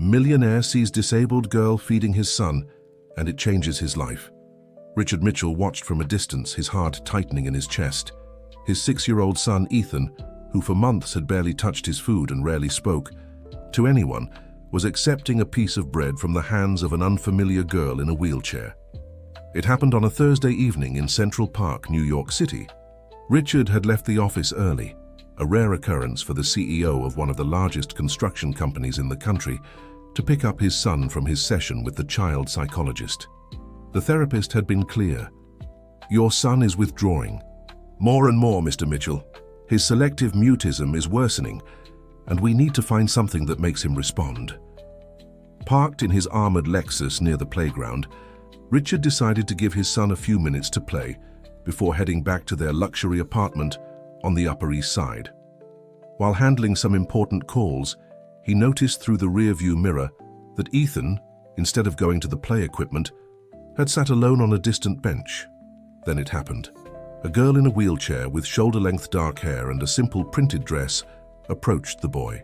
Millionaire sees disabled girl feeding his son, and it changes his life. Richard Mitchell watched from a distance, his heart tightening in his chest. His 6-year-old son, Ethan, who for months had barely touched his food and rarely spoke to anyone, was accepting a piece of bread from the hands of an unfamiliar girl in a wheelchair. It happened on a Thursday evening in Central Park, New York City. Richard had left the office early, a rare occurrence for the CEO of one of the largest construction companies in the country, to pick up his son from his session with the child psychologist. The therapist had been clear. "Your son is withdrawing. More and more, Mr. Mitchell. His selective mutism is worsening, and we need to find something that makes him respond." Parked in his armored Lexus near the playground, Richard decided to give his son a few minutes to play before heading back to their luxury apartment on the Upper East Side. While handling some important calls, he noticed through the rearview mirror that Ethan, instead of going to the play equipment, had sat alone on a distant bench. Then it happened. A girl in a wheelchair with shoulder-length dark hair and a simple printed dress approached the boy.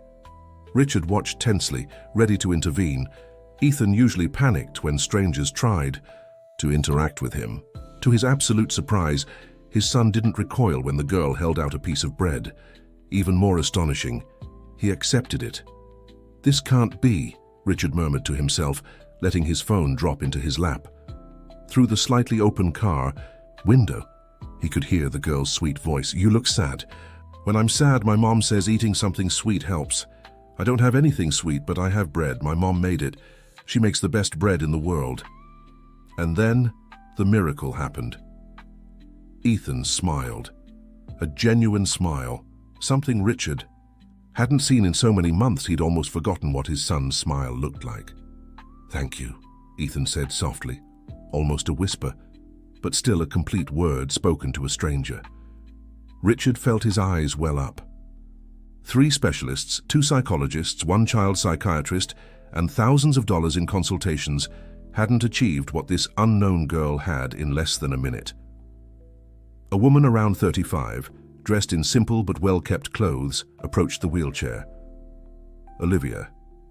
Richard watched tensely, ready to intervene. Ethan usually panicked when strangers tried to interact with him. To his absolute surprise, his son didn't recoil when the girl held out a piece of bread. Even more astonishing, he accepted it. "This can't be," Richard murmured to himself, letting his phone drop into his lap. Through the slightly open car window, he could hear the girl's sweet voice. "You look sad." "When I'm sad, my mom says eating something sweet helps. I don't have anything sweet, but I have bread. My mom made it. She makes the best bread in the world." And then the miracle happened. Ethan smiled. A genuine smile, something Richard hadn't seen in so many months he'd almost forgotten what his son's smile looked like. "Thank you," Ethan said softly, almost a whisper, but still a complete word spoken to a stranger. Richard felt his eyes well up. 3 specialists, 2 psychologists, 1 child psychiatrist, and thousands of dollars in consultations hadn't achieved what this unknown girl had in less than a minute. A woman around 35, dressed in simple but well-kept clothes, approached the wheelchair. "Olivia,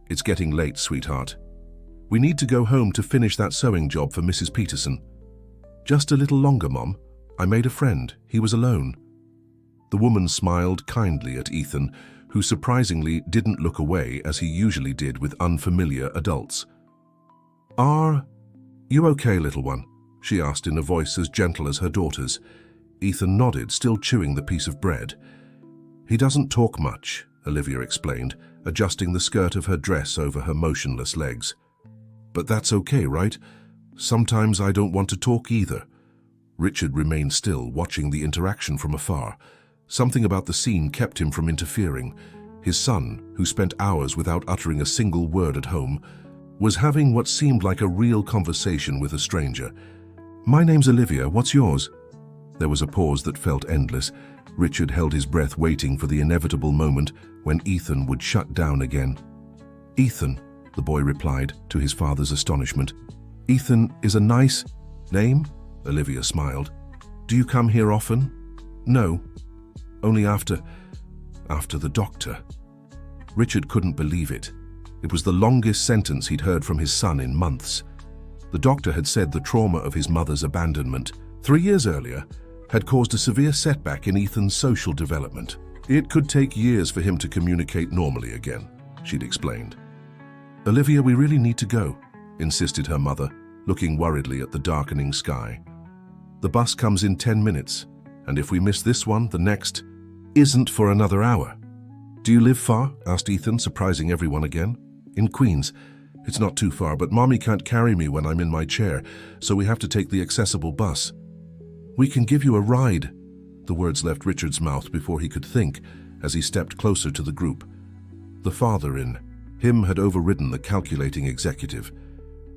it's getting late, sweetheart. We need to go home to finish that sewing job for Mrs. Peterson." "Just a little longer, Mom. I made a friend. He was alone." The woman smiled kindly at Ethan, who surprisingly didn't look away as he usually did with unfamiliar adults. "Are you okay, little one?" she asked in a voice as gentle as her daughter's. Ethan nodded, still chewing the piece of bread. "He doesn't talk much," Olivia explained, adjusting the skirt of her dress over her motionless legs. "But that's okay, right? Sometimes I don't want to talk either." Richard remained still, watching the interaction from afar. Something about the scene kept him from interfering. His son, who spent hours without uttering a single word at home, was having what seemed like a real conversation with a stranger. "My name's Olivia. What's yours?" There was a pause that felt endless. Richard held his breath, waiting for the inevitable moment when Ethan would shut down again. "Ethan," the boy replied, to his father's astonishment. "Ethan is a nice name," Olivia smiled. "Do you come here often?" "No, only after the doctor." Richard couldn't believe it. It was the longest sentence he'd heard from his son in months. The doctor had said the trauma of his mother's abandonment 3 years earlier had caused a severe setback in Ethan's social development. It could take years for him to communicate normally again, she'd explained. "Olivia, we really need to go," insisted her mother, looking worriedly at the darkening sky. "The bus comes in 10 minutes, and if we miss this one, the next isn't for another hour." "Do you live far?" asked Ethan, surprising everyone again. "In Queens. It's not too far, but Mommy can't carry me when I'm in my chair, so we have to take the accessible bus." "We can give you a ride." The words left Richard's mouth before he could think, as he stepped closer to the group. The father in him had overridden the calculating executive.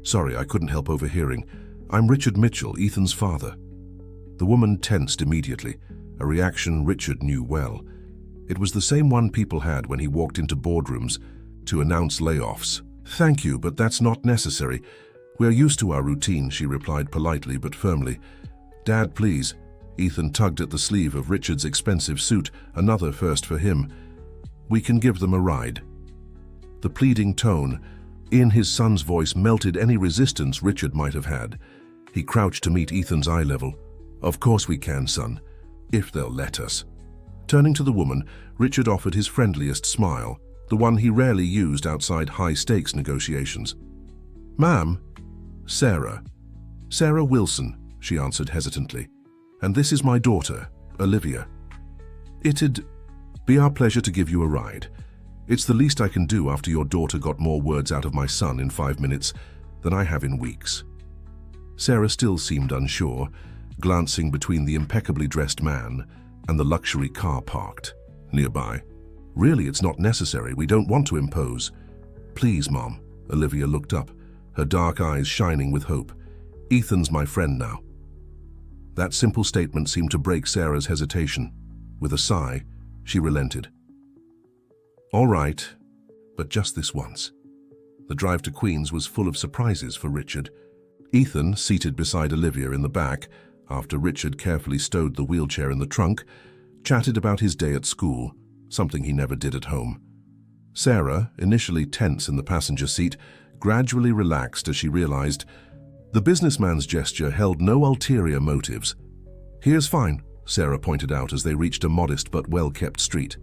"Sorry, I couldn't help overhearing. I'm Richard Mitchell, Ethan's father." The woman tensed immediately, a reaction Richard knew well. It was the same one people had when he walked into boardrooms to announce layoffs. "Thank you, but that's not necessary. We're used to our routine," she replied politely but firmly. "Dad, please." Ethan tugged at the sleeve of Richard's expensive suit, another first for him. "We can give them a ride." The pleading tone In his son's voice melted any resistance Richard might have had. He crouched to meet Ethan's eye level. "Of course we can, son, if they'll let us." Turning to the woman, Richard offered his friendliest smile, the one he rarely used outside high-stakes negotiations. "Ma'am?" "Sarah. Sarah Wilson," she answered hesitantly. "And this is my daughter, Olivia. It'd be our pleasure to give you a ride. It's the least I can do after your daughter got more words out of my son in 5 minutes than I have in weeks." Sarah still seemed unsure, glancing between the impeccably dressed man and the luxury car parked nearby. "Really, it's not necessary. We don't want to impose." "Please, Mom." Olivia looked up, her dark eyes shining with hope. "Ethan's my friend now." That simple statement seemed to break Sarah's hesitation. With a sigh, she relented. "All right, but just this once." The drive to Queens was full of surprises for Richard. Ethan, seated beside Olivia in the back, after Richard carefully stowed the wheelchair in the trunk, chatted about his day at school, something he never did at home. Sarah, initially tense in the passenger seat, gradually relaxed as she realized the businessman's gesture held no ulterior motives. "Here's fine," Sarah pointed out as they reached a modest but well-kept street.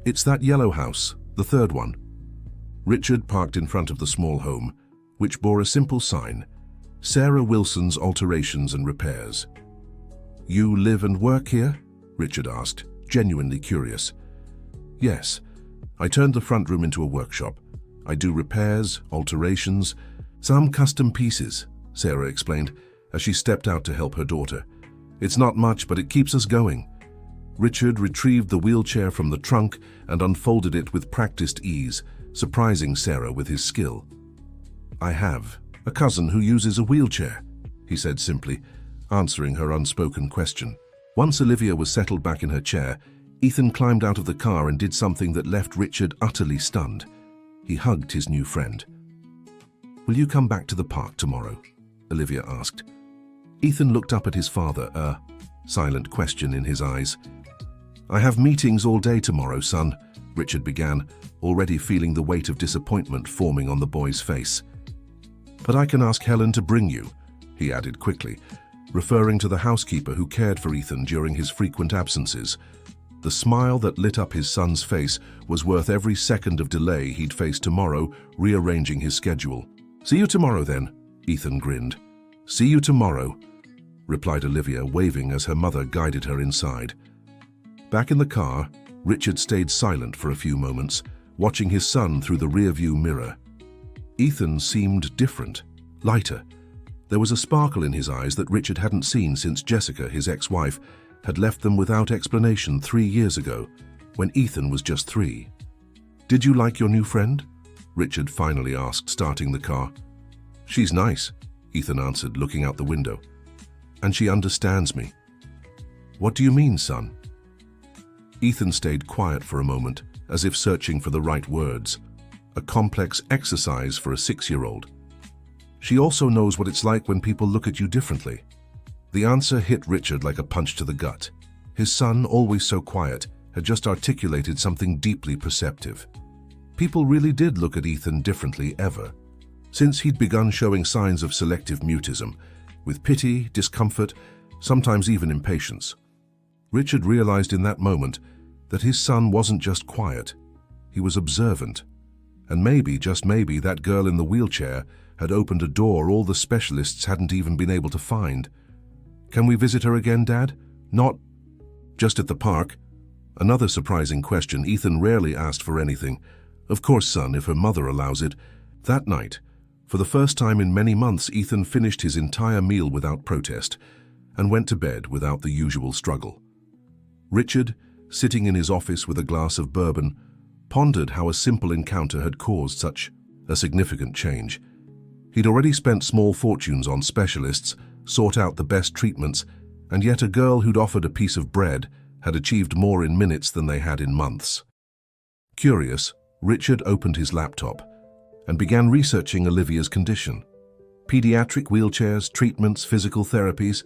"It's that yellow house, the third one." Richard parked in front of the small home, which bore a simple sign, "Sarah Wilson's Alterations and Repairs." "You live and work here?" Richard asked, genuinely curious. "Yes. I turned the front room into a workshop. I do repairs, alterations, some custom pieces," Sarah explained as she stepped out to help her daughter. "It's not much, but it keeps us going." Richard retrieved the wheelchair from the trunk and unfolded it with practiced ease, surprising Sarah with his skill. "I have a cousin who uses a wheelchair," he said simply, answering her unspoken question. Once Olivia was settled back in her chair, Ethan climbed out of the car and did something that left Richard utterly stunned. He hugged his new friend. "Will you come back to the park tomorrow?" Olivia asked. Ethan looked up at his father, a silent question in his eyes. "I have meetings all day tomorrow, son," Richard began, already feeling the weight of disappointment forming on the boy's face. "But I can ask Helen to bring you," he added quickly, referring to the housekeeper who cared for Ethan during his frequent absences. The smile that lit up his son's face was worth every second of delay he'd face tomorrow, rearranging his schedule. "See you tomorrow then," Ethan grinned. "See you tomorrow," replied Olivia, waving as her mother guided her inside. Back in the car, Richard stayed silent for a few moments, watching his son through the rearview mirror. Ethan seemed different, lighter. There was a sparkle in his eyes that Richard hadn't seen since Jessica, his ex-wife, had left them without explanation 3 years ago, when Ethan was just 3. "Did you like your new friend?" Richard finally asked, starting the car. "She's nice," Ethan answered, looking out the window. "And she understands me." "What do you mean, son?" Ethan stayed quiet for a moment, as if searching for the right words. A complex exercise for a 6-year-old. "She also knows what it's like when people look at you differently." The answer hit Richard like a punch to the gut. His son, always so quiet, had just articulated something deeply perceptive. People really did look at Ethan differently ever. Since he'd begun showing signs of selective mutism, with pity, discomfort, sometimes even impatience. Richard realized in that moment that his son wasn't just quiet, he was observant. And maybe, just maybe, that girl in the wheelchair had opened a door all the specialists hadn't even been able to find. "Can we visit her again, Dad? Not just at the park?" Another surprising question. Ethan rarely asked for anything. "Of course, son, if her mother allows it." That night, for the first time in many months, Ethan finished his entire meal without protest and went to bed without the usual struggle. Richard, sitting in his office with a glass of bourbon, pondered how a simple encounter had caused such a significant change. He'd already spent small fortunes on specialists, sought out the best treatments, and yet a girl who'd offered a piece of bread had achieved more in minutes than they had in months. Curious, Richard opened his laptop and began researching Olivia's condition. Pediatric wheelchairs, treatments, physical therapies.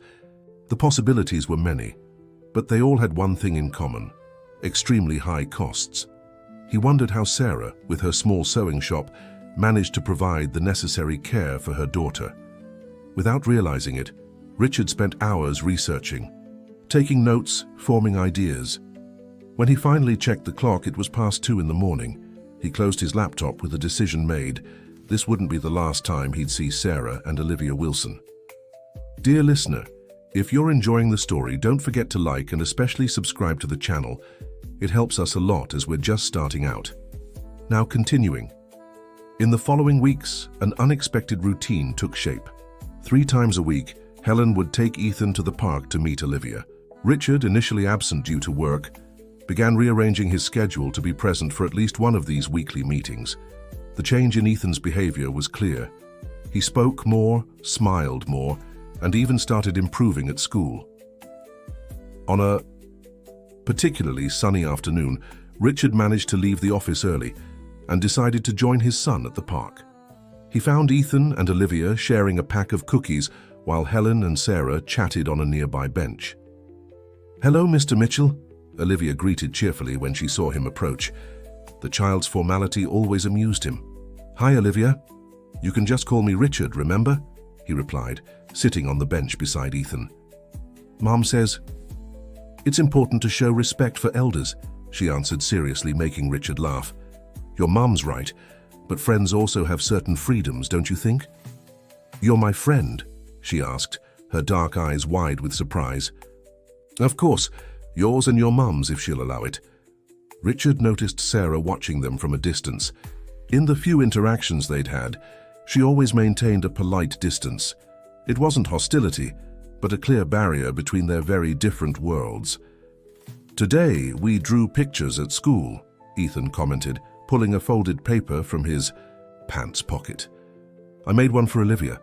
The possibilities were many, but they all had one thing in common: extremely high costs. He wondered how Sarah, with her small sewing shop, managed to provide the necessary care for her daughter. Without realizing it, Richard spent hours researching, taking notes, forming ideas. When he finally checked the clock, it was past 2 in the morning. He closed his laptop with a decision made. This wouldn't be the last time he'd see Sarah and Olivia Wilson. Dear listener, if you're enjoying the story, don't forget to like and especially subscribe to the channel. It helps us a lot as we're just starting out. Now continuing. In the following weeks, an unexpected routine took shape. 3 times a week, Helen would take Ethan to the park to meet Olivia. Richard, initially absent due to work, began rearranging his schedule to be present for at least one of these weekly meetings. The change in Ethan's behavior was clear. He spoke more, smiled more, and even started improving at school. On a particularly sunny afternoon, Richard managed to leave the office early and decided to join his son at the park. He found Ethan and Olivia sharing a pack of cookies while Helen and Sarah chatted on a nearby bench. "Hello, Mr. Mitchell," Olivia greeted cheerfully when she saw him approach. The child's formality always amused him. "Hi, Olivia. You can just call me Richard, remember?" he replied, sitting on the bench beside Ethan. "Mom says it's important to show respect for elders," she answered seriously, making Richard laugh. "Your mom's right, but friends also have certain freedoms, don't you think?" "You're my friend?" she asked, her dark eyes wide with surprise. "Of course. Yours and your mum's, if she'll allow it." Richard noticed Sarah watching them from a distance. In the few interactions they'd had, she always maintained a polite distance. It wasn't hostility, but a clear barrier between their very different worlds. "Today, we drew pictures at school," Ethan commented, pulling a folded paper from his pants pocket. "I made one for Olivia.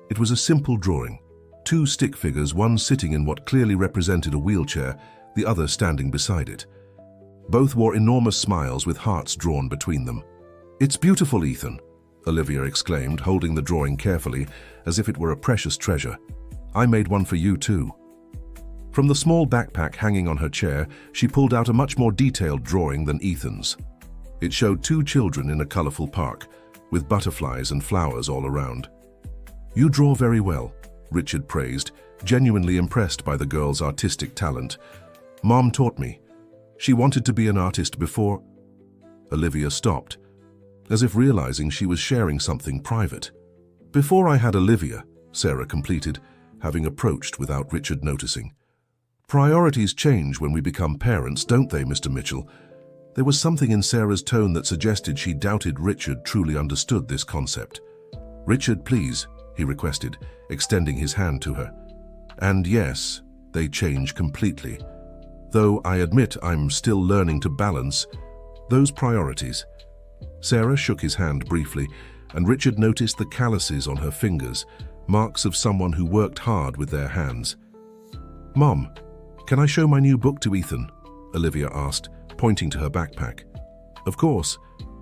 It was a simple drawing. 2 stick figures, one sitting in what clearly represented a wheelchair, the other standing beside it. Both wore enormous smiles with hearts drawn between them. "It's beautiful, Ethan," Olivia exclaimed, holding the drawing carefully as if it were a precious treasure. "I made one for you too." From the small backpack hanging on her chair, she pulled out a much more detailed drawing than Ethan's. It showed 2 children in a colorful park, with butterflies and flowers all around. "You draw very well," Richard praised, genuinely impressed by the girl's artistic talent. "Mom taught me. She wanted to be an artist before—" Olivia stopped, as if realizing she was sharing something private. "Before I had Olivia," Sarah completed, having approached without Richard noticing. "Priorities change when we become parents, don't they, Mr. Mitchell?" There was something in Sarah's tone that suggested she doubted Richard truly understood this concept. "Richard, please," he requested, extending his hand to her. "And yes, they change completely. Though I admit I'm still learning to balance those priorities." Sarah shook his hand briefly, and Richard noticed the calluses on her fingers, marks of someone who worked hard with their hands. "Mom, can I show my new book to Ethan?" Olivia asked, pointing to her backpack. "Of course,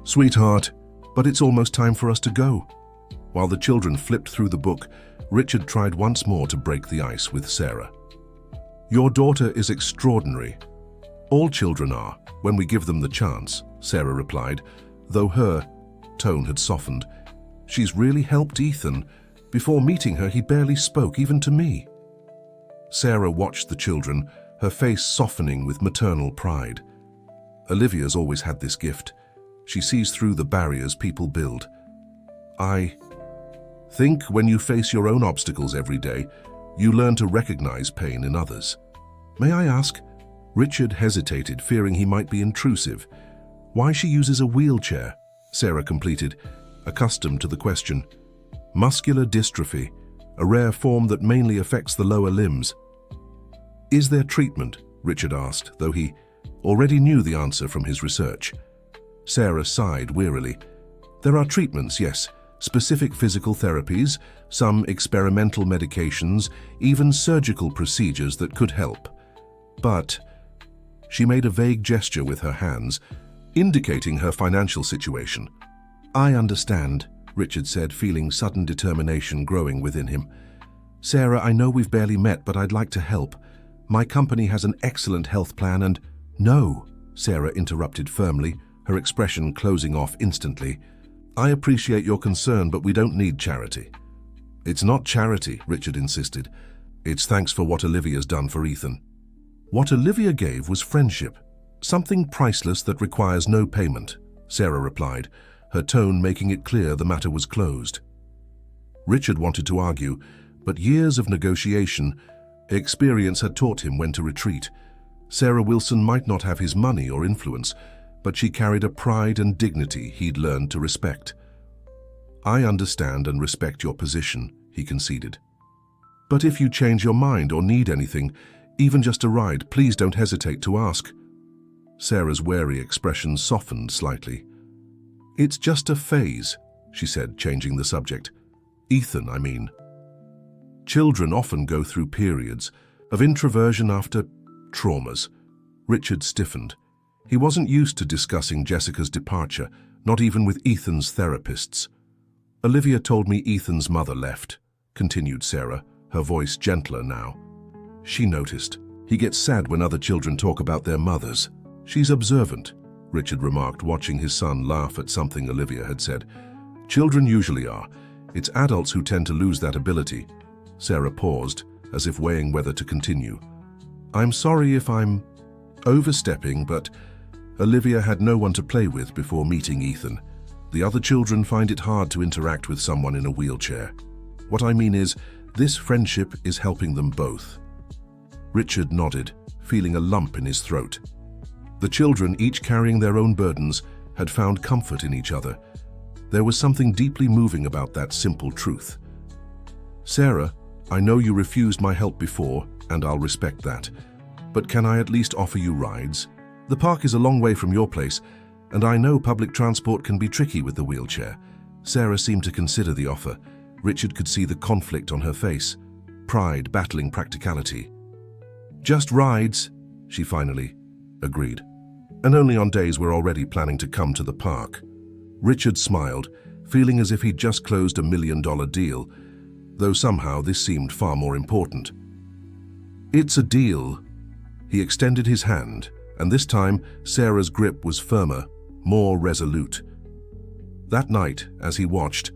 sweetheart, but it's almost time for us to go." While the children flipped through the book, Richard tried once more to break the ice with Sarah. "Your daughter is extraordinary. All children are, when we give them the chance," Sarah replied, though her tone had softened. "She's really helped Ethan. Before meeting her, he barely spoke, even to me." Sarah watched the children, her face softening with maternal pride. Olivia's always had this gift. She sees through the barriers people build. "I think when you face your own obstacles every day, you learn to recognize pain in others." "May I ask?" Richard hesitated, fearing he might be intrusive. "Why she uses a wheelchair?" Sarah completed, accustomed to the question. "Muscular dystrophy, a rare form that mainly affects the lower limbs." "Is there treatment?" Richard asked, though he already knew the answer from his research. Sarah sighed wearily. "There are treatments, yes. Specific physical therapies, some experimental medications, even surgical procedures that could help. But—" she made a vague gesture with her hands, indicating her financial situation. "I understand," Richard said, feeling sudden determination growing within him. "Sarah, I know we've barely met, but I'd like to help. My company has an excellent health plan and—" "No," Sarah interrupted firmly, her expression closing off instantly. I appreciate your concern, but we don't need charity. It's not charity, Richard insisted. It's thanks for what Olivia's done for Ethan. What Olivia gave was friendship, something priceless that requires no payment, Sarah replied, her tone making it clear the matter was closed. Richard wanted to argue, but years of negotiation, experience had taught him when to retreat. Sarah Wilson might not have his money or influence, but she carried a pride and dignity he'd learned to respect. I understand and respect your position, he conceded. But if you change your mind or need anything, even just a ride, please don't hesitate to ask. Sarah's wary expression softened slightly. It's just a phase, she said, changing the subject. Ethan, I mean. Children often go through periods of introversion after traumas. Richard stiffened. He wasn't used to discussing Jessica's departure, not even with Ethan's therapists. Olivia told me Ethan's mother left, continued Sarah, her voice gentler now. She noticed. He gets sad when other children talk about their mothers. She's observant, Richard remarked, watching his son laugh at something Olivia had said. Children usually are. It's adults who tend to lose that ability. Sarah paused, as if weighing whether to continue. I'm sorry if I'm overstepping, but Olivia had no one to play with before meeting Ethan. The other children find it hard to interact with someone in a wheelchair. What I mean is, this friendship is helping them both. Richard nodded, feeling a lump in his throat. The children, each carrying their own burdens, had found comfort in each other. There was something deeply moving about that simple truth. Sarah, I know you refused my help before, and I'll respect that. But can I at least offer you rides? The park is a long way from your place, and I know public transport can be tricky with the wheelchair. Sarah seemed to consider the offer. Richard could see the conflict on her face, pride battling practicality. Just rides, she finally agreed. And only on days we're already planning to come to the park. Richard smiled, feeling as if he'd just closed $1 million deal, though somehow this seemed far more important. It's a deal. He extended his hand, and this time Sarah's grip was firmer, more resolute. That night, as he watched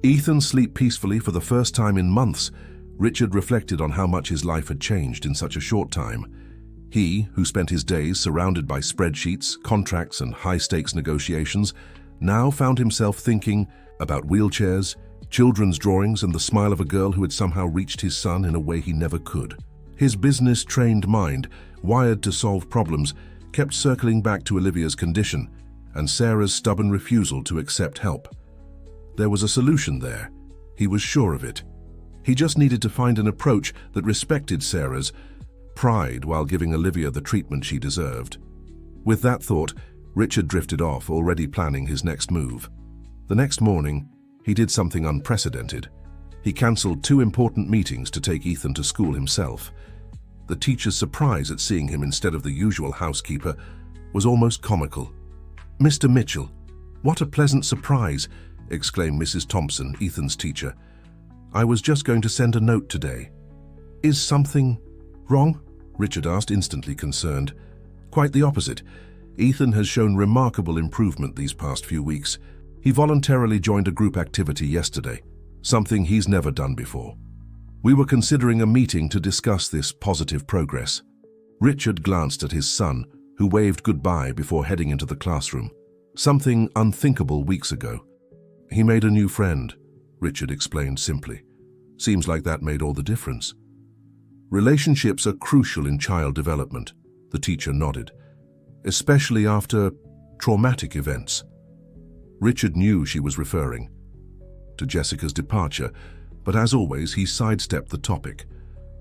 Ethan sleep peacefully for the first time in months, Richard reflected on how much his life had changed in such a short time. He, who spent his days surrounded by spreadsheets, contracts, and high-stakes negotiations, now found himself thinking about wheelchairs, children's drawings, and the smile of a girl who had somehow reached his son in a way he never could. His business-trained mind, wired to solve problems, kept circling back to Olivia's condition and Sarah's stubborn refusal to accept help. There was a solution there. He was sure of it. He just needed to find an approach that respected Sarah's pride while giving Olivia the treatment she deserved. With that thought, Richard drifted off, already planning his next move. The next morning, he did something unprecedented. He cancelled 2 important meetings to take Ethan to school himself. The teacher's surprise at seeing him instead of the usual housekeeper was almost comical. "Mr. Mitchell, what a pleasant surprise," exclaimed Mrs. Thompson, Ethan's teacher. "I was just going to send a note today." "Is something wrong?" Richard asked, instantly concerned. "Quite the opposite. Ethan has shown remarkable improvement these past few weeks. He voluntarily joined a group activity yesterday, something he's never done before. We were considering a meeting to discuss this positive progress." Richard glanced at his son, who waved goodbye before heading into the classroom. Something unthinkable weeks ago. "He made a new friend," Richard explained simply. "Seems like that made all the difference." "Relationships are crucial in child development," the teacher nodded, "especially after traumatic events." Richard knew she was referring to Jessica's departure, but as always, he sidestepped the topic.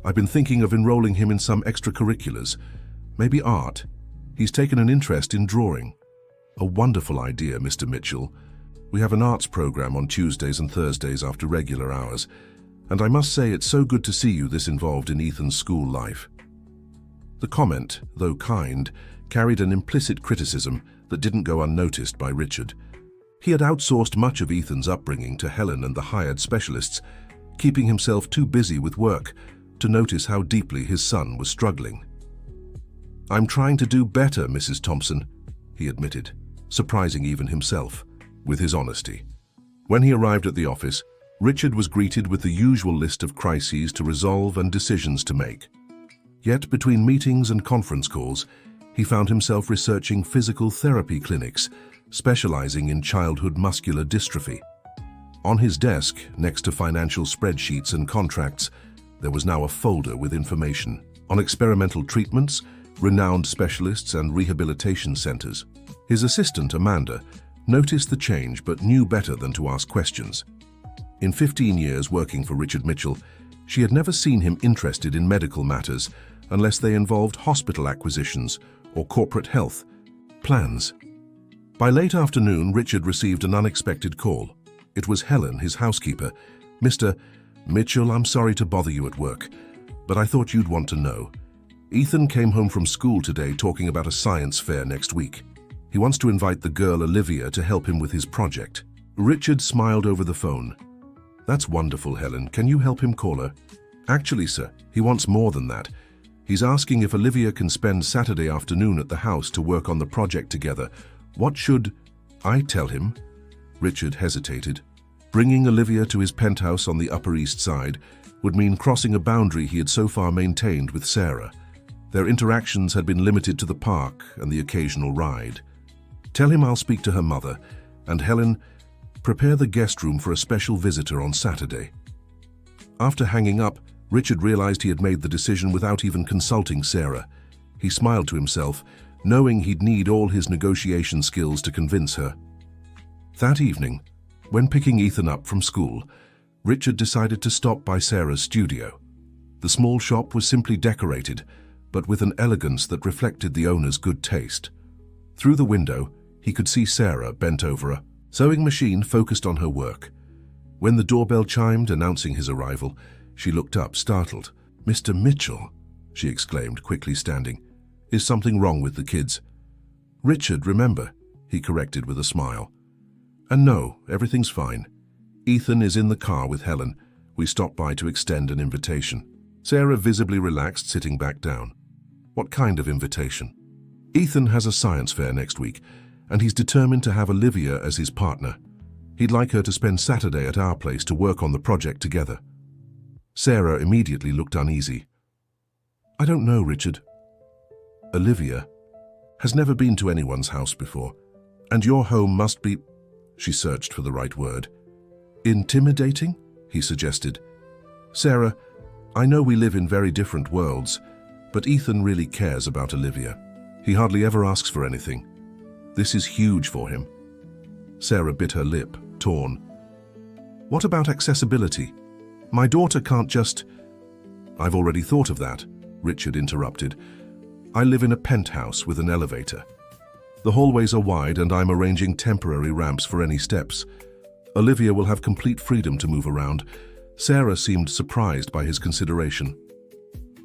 "I've been thinking of enrolling him in some extracurriculars, maybe art. He's taken an interest in drawing." "A wonderful idea, Mr. Mitchell. We have an arts program on Tuesdays and Thursdays after regular hours, and I must say it's so good to see you this involved in Ethan's school life." The comment, though kind, carried an implicit criticism that didn't go unnoticed by Richard. He had outsourced much of Ethan's upbringing to Helen and the hired specialists, keeping himself too busy with work to notice how deeply his son was struggling. "I'm trying to do better, Mrs. Thompson," he admitted, surprising even himself with his honesty. When he arrived at the office, Richard was greeted with the usual list of crises to resolve and decisions to make. Yet, between meetings and conference calls, he found himself researching physical therapy clinics, specializing in childhood muscular dystrophy. On his desk, next to financial spreadsheets and contracts, there was now a folder with information on experimental treatments, renowned specialists, and rehabilitation centers. His assistant, Amanda, noticed the change but knew better than to ask questions. In 15 years working for Richard Mitchell, she had never seen him interested in medical matters unless they involved hospital acquisitions or corporate health plans. By late afternoon, Richard received an unexpected call. It was Helen, his housekeeper. "Mr. Mitchell, I'm sorry to bother you at work, but I thought you'd want to know. Ethan came home from school today talking about a science fair next week. He wants to invite the girl Olivia to help him with his project." Richard smiled over the phone. "That's wonderful, Helen. Can you help him call her?" "Actually, sir, he wants more than that. He's asking if Olivia can spend Saturday afternoon at the house to work on the project together. What should I tell him?" Richard hesitated. Bringing Olivia to his penthouse on the Upper East Side would mean crossing a boundary he had so far maintained with Sarah. Their interactions had been limited to the park and the occasional ride. "Tell him I'll speak to her mother, and Helen, prepare the guest room for a special visitor on Saturday." After hanging up, Richard realized he had made the decision without even consulting Sarah. He smiled to himself, knowing he'd need all his negotiation skills to convince her. That evening, when picking Ethan up from school, Richard decided to stop by Sarah's studio. The small shop was simply decorated, but with an elegance that reflected the owner's good taste. Through the window, he could see Sarah bent over a sewing machine focused on her work. When the doorbell chimed, announcing his arrival, she looked up, startled. "Mr. Mitchell," she exclaimed, quickly standing. "Is something wrong with the kids?" "Richard, remember," he corrected with a smile. "And no, everything's fine. Ethan is in the car with Helen. We stopped by to extend an invitation." Sarah visibly relaxed, sitting back down. "What kind of invitation?" "Ethan has a science fair next week, and he's determined to have Olivia as his partner. He'd like her to spend Saturday at our place to work on the project together." Sarah immediately looked uneasy. "I don't know, Richard. Olivia has never been to anyone's house before, and your home must be—" She searched for the right word. "Intimidating?" he suggested. "Sarah, I know we live in very different worlds, but Ethan really cares about Olivia. He hardly ever asks for anything. This is huge for him." Sarah bit her lip, torn. "What about accessibility? My daughter can't just—" "I've already thought of that," Richard interrupted. "I live in a penthouse with an elevator. The hallways are wide and I'm arranging temporary ramps for any steps. Olivia will have complete freedom to move around." Sarah seemed surprised by his consideration.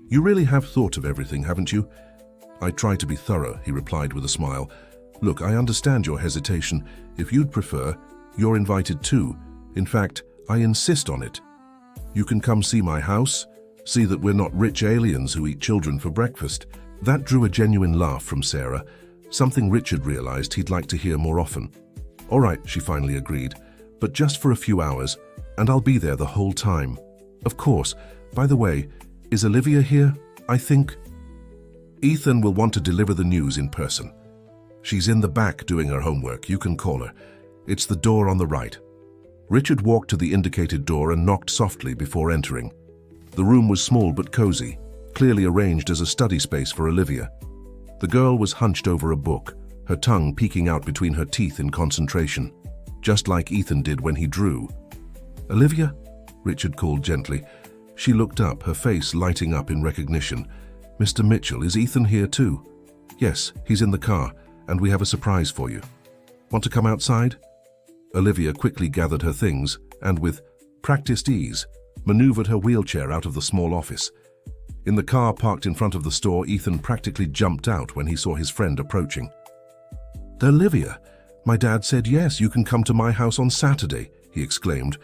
"You really have thought of everything, haven't you?" "I try to be thorough," he replied with a smile. "Look, I understand your hesitation. If you'd prefer, you're invited too. In fact, I insist on it. You can come see my house, see that we're not rich aliens who eat children for breakfast." That drew a genuine laugh from Sarah, something Richard realized he'd like to hear more often. "All right," she finally agreed, "but just for a few hours, and I'll be there the whole time." "Of course. By the way, is Olivia here, I think?" "Ethan will want to deliver the news in person. She's in the back doing her homework. You can call her. It's the door on the right." Richard walked to the indicated door and knocked softly before entering. The room was small but cozy, clearly arranged as a study space for Olivia. The girl was hunched over a book, her tongue peeking out between her teeth in concentration, just like Ethan did when he drew. "Olivia?" Richard called gently. She looked up, her face lighting up in recognition. "Mr. Mitchell, is Ethan here too?" "Yes, he's in the car, and we have a surprise for you. Want to come outside?" Olivia quickly gathered her things and, with practiced ease, maneuvered her wheelchair out of the small office. In the car parked in front of the store, Ethan practically jumped out when he saw his friend approaching. "Olivia, my dad said yes, you can come to my house on Saturday," he exclaimed,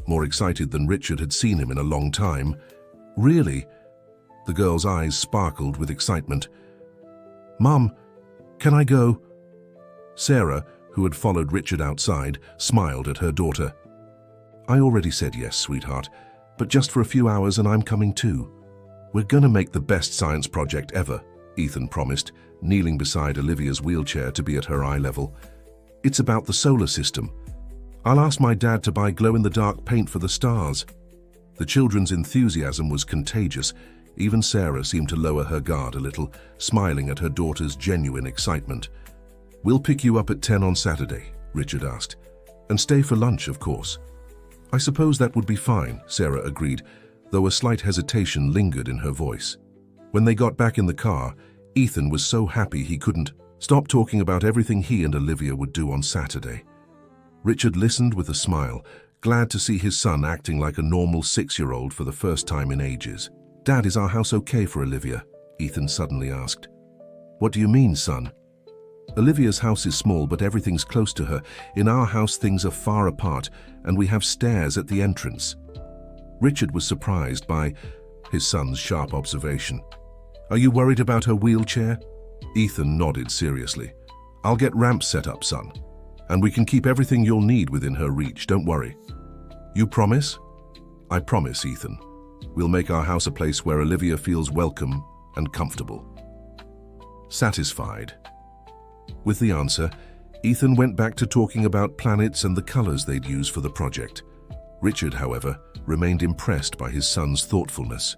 more excited than Richard had seen him in a long time. "Really?" The girl's eyes sparkled with excitement. "Mom, can I go?" Sarah, who had followed Richard outside, smiled at her daughter. I already said yes, sweetheart, but just for a few hours and I'm coming too. We're gonna make the best science project ever, Ethan promised, kneeling beside Olivia's wheelchair to be at her eye level. It's about the solar system. I'll ask my dad to buy glow-in-the-dark paint for the stars. The children's enthusiasm was contagious. Even Sarah seemed to lower her guard a little, smiling at her daughter's genuine excitement. We'll pick you up at 10 on Saturday, Richard asked. And stay for lunch, of course. I suppose that would be fine, Sarah agreed, though a slight hesitation lingered in her voice. When they got back in the car, Ethan was so happy he couldn't stop talking about everything he and Olivia would do on Saturday. Richard listened with a smile, glad to see his son acting like a normal 6-year-old for the first time in ages. Dad, is our house okay for Olivia? Ethan suddenly asked. What do you mean, son? Olivia's house is small, but everything's close to her. In our house, things are far apart, and we have stairs at the entrance. Richard was surprised by his son's sharp observation. Are you worried about her wheelchair? Ethan nodded seriously. I'll get ramps set up, son. And we can keep everything you'll need within her reach, don't worry. You promise? I promise, Ethan. We'll make our house a place where Olivia feels welcome and comfortable. Satisfied with the answer, Ethan went back to talking about planets and the colors they'd use for the project. Richard, however, remained impressed by his son's thoughtfulness.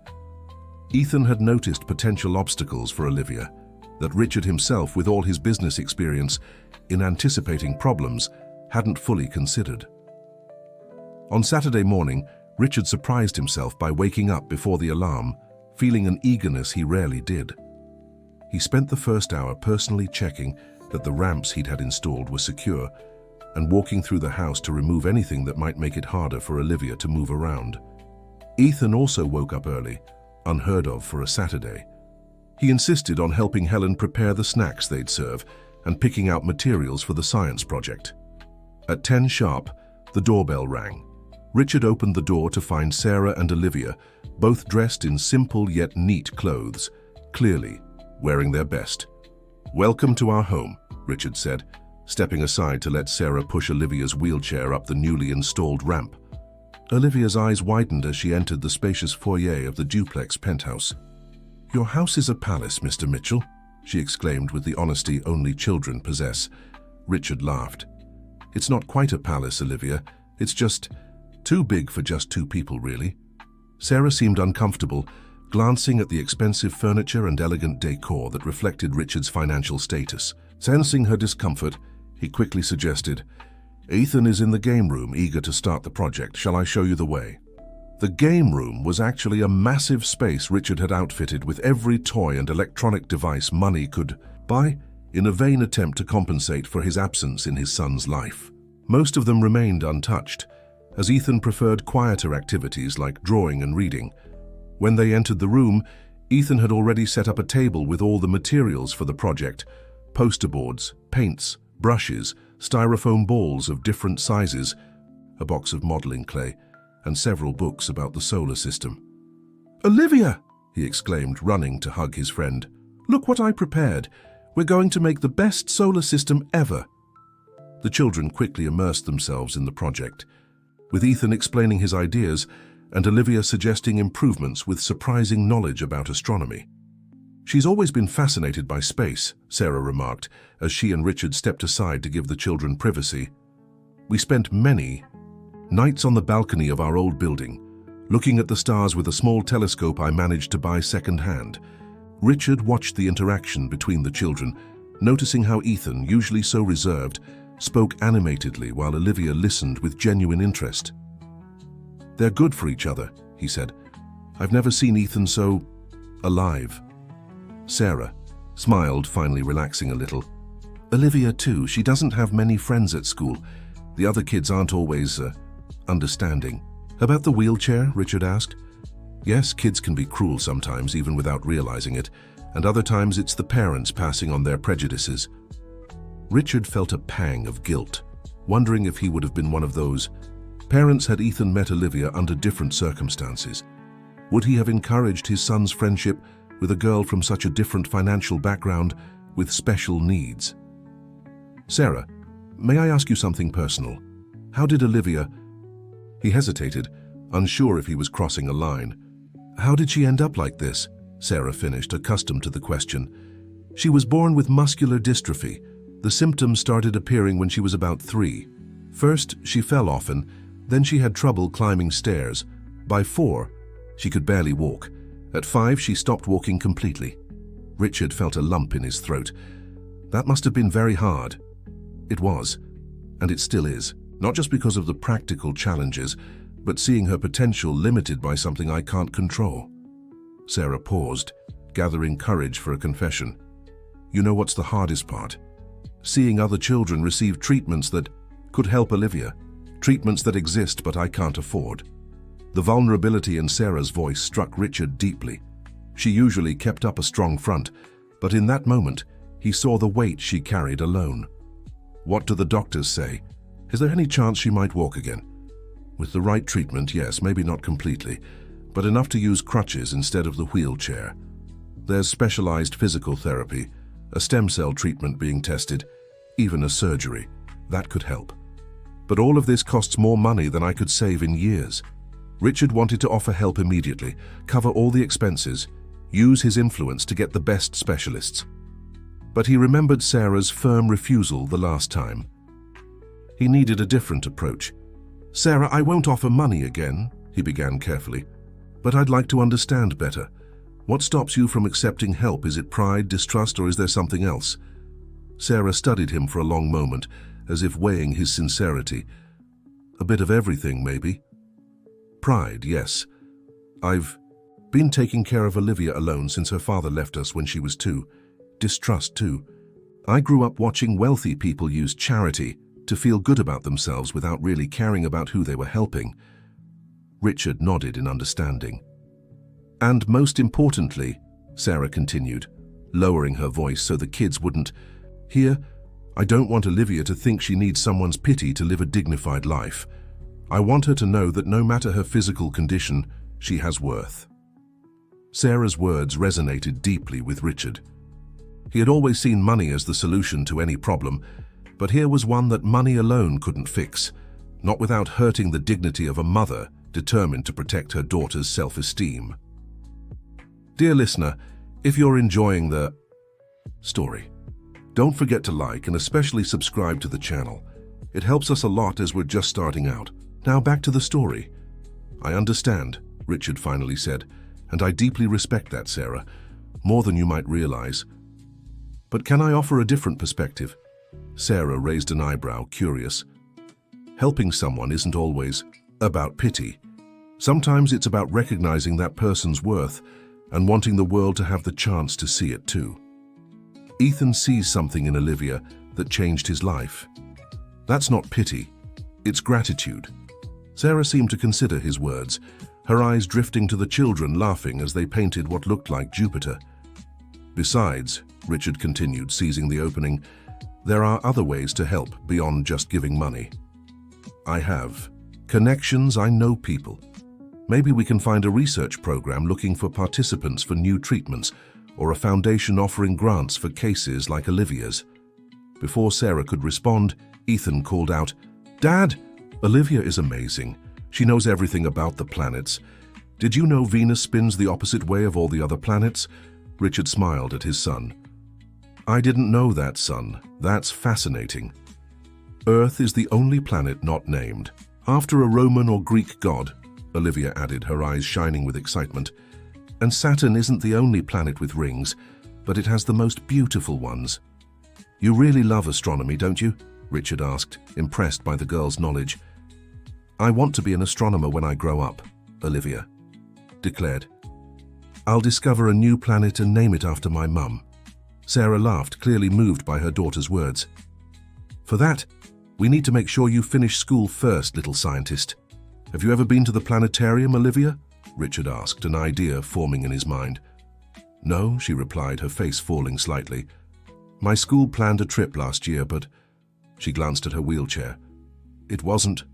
Ethan had noticed potential obstacles for Olivia that Richard himself, with all his business experience in anticipating problems, hadn't fully considered. On Saturday morning, Richard surprised himself by waking up before the alarm, feeling an eagerness he rarely did. He spent the first hour personally checking that the ramps he'd had installed were secure and walking through the house to remove anything that might make it harder for Olivia to move around. Ethan also woke up early, unheard of for a Saturday. He insisted on helping Helen prepare the snacks they'd serve and picking out materials for the science project. At 10 sharp, the doorbell rang. Richard opened the door to find Sarah and Olivia, both dressed in simple yet neat clothes, clearly wearing their best. Welcome to our home, Richard said, stepping aside to let Sarah push Olivia's wheelchair up the newly installed ramp. Olivia's eyes widened as she entered the spacious foyer of the duplex penthouse. Your house is a palace, Mr. Mitchell, she exclaimed with the honesty only children possess. Richard laughed. It's not quite a palace, Olivia. It's just too big for just 2 people, really. Sarah seemed uncomfortable, glancing at the expensive furniture and elegant decor that reflected Richard's financial status. Sensing her discomfort, he quickly suggested, Ethan is in the game room, eager to start the project. Shall I show you the way? The game room was actually a massive space Richard had outfitted with every toy and electronic device money could buy, in a vain attempt to compensate for his absence in his son's life. Most of them remained untouched, as Ethan preferred quieter activities like drawing and reading. When they entered the room, Ethan had already set up a table with all the materials for the project: poster boards, paints, brushes, styrofoam balls of different sizes, a box of modeling clay, and several books about the solar system. Olivia, he exclaimed, running to hug his friend. Look what I prepared. We're going to make the best solar system ever. The children quickly immersed themselves in the project, with Ethan explaining his ideas and Olivia suggesting improvements with surprising knowledge about astronomy. She's always been fascinated by space, Sarah remarked, as she and Richard stepped aside to give the children privacy. We spent many nights on the balcony of our old building, looking at the stars with a small telescope I managed to buy second-hand. Richard watched the interaction between the children, noticing how Ethan, usually so reserved, spoke animatedly while Olivia listened with genuine interest. They're good for each other, he said. I've never seen Ethan so alive. Sarah smiled, finally relaxing a little. Olivia too, she doesn't have many friends at school. The other kids aren't always understanding. About the wheelchair, Richard asked. Yes, kids can be cruel sometimes, even without realizing it, and other times it's the parents passing on their prejudices. Richard felt a pang of guilt, wondering if he would have been one of those parents had Ethan met Olivia under different circumstances. Would he have encouraged his son's friendship with a girl from such a different financial background with special needs? Sarah, may I ask you something personal? How did Olivia... He hesitated, unsure if he was crossing a line. "How did she end up like this?" Sarah finished, accustomed to the question. "She was born with muscular dystrophy. The symptoms started appearing when she was about 3. First, she fell often, then she had trouble climbing stairs. By 4, she could barely walk. At 5, she stopped walking completely." Richard felt a lump in his throat. That must have been very hard. It was, and it still is, not just because of the practical challenges, but seeing her potential limited by something I can't control. Sarah paused, gathering courage for a confession. "You know what's the hardest part? Seeing other children receive treatments that could help Olivia, treatments that exist but I can't afford." The vulnerability in Sarah's voice struck Richard deeply. She usually kept up a strong front, but in that moment, he saw the weight she carried alone. "What do the doctors say? Is there any chance she might walk again?" "With the right treatment, yes, maybe not completely, but enough to use crutches instead of the wheelchair. There's specialized physical therapy, a stem cell treatment being tested, even a surgery. That could help. But all of this costs more money than I could save in years." Richard wanted to offer help immediately, cover all the expenses, use his influence to get the best specialists. But he remembered Sarah's firm refusal the last time. He needed a different approach. "Sarah, I won't offer money again," he began carefully. "But I'd like to understand better. What stops you from accepting help? Is it pride, distrust, or is there something else?" Sarah studied him for a long moment, as if weighing his sincerity. "A bit of everything, maybe. Pride, yes. I've been taking care of Olivia alone since her father left us when she was 2. Distrust, too. I grew up watching wealthy people use charity to feel good about themselves without really caring about who they were helping." Richard nodded in understanding. "And most importantly," Sarah continued, lowering her voice so the kids wouldn't hear, "I don't want Olivia to think she needs someone's pity to live a dignified life. I want her to know that no matter her physical condition, she has worth." Sarah's words resonated deeply with Richard. He had always seen money as the solution to any problem, but here was one that money alone couldn't fix, not without hurting the dignity of a mother determined to protect her daughter's self-esteem. Dear listener, if you're enjoying the story, don't forget to like and especially subscribe to the channel. It helps us a lot as we're just starting out. Now back to the story. "I understand," Richard finally said, "and I deeply respect that, Sarah, more than you might realize. But can I offer a different perspective?" Sarah raised an eyebrow, curious. "Helping someone isn't always about pity. Sometimes it's about recognizing that person's worth and wanting the world to have the chance to see it too. Ethan sees something in Olivia that changed his life. That's not pity, it's gratitude." Sarah seemed to consider his words, her eyes drifting to the children laughing as they painted what looked like Jupiter. "Besides," Richard continued, seizing the opening, "there are other ways to help beyond just giving money. I have connections, I know people. Maybe we can find a research program looking for participants for new treatments, or a foundation offering grants for cases like Olivia's." Before Sarah could respond, Ethan called out, "Dad, Olivia is amazing. She knows everything about the planets. Did you know Venus spins the opposite way of all the other planets?" Richard smiled at his son. "I didn't know that, son. That's fascinating. Earth is the only planet not named after a Roman or Greek god," Olivia added, her eyes shining with excitement. "And Saturn isn't the only planet with rings, but it has the most beautiful ones." "You really love astronomy, don't you?" Richard asked, impressed by the girl's knowledge. "I want to be an astronomer when I grow up," Olivia declared. "I'll discover a new planet and name it after my mum." Sarah laughed, clearly moved by her daughter's words. "For that, we need to make sure you finish school first, little scientist. Have you ever been to the planetarium, Olivia?" Richard asked, an idea forming in his mind. "No," she replied, her face falling slightly. "My school planned a trip last year, but..." She glanced at her wheelchair. "It wasn't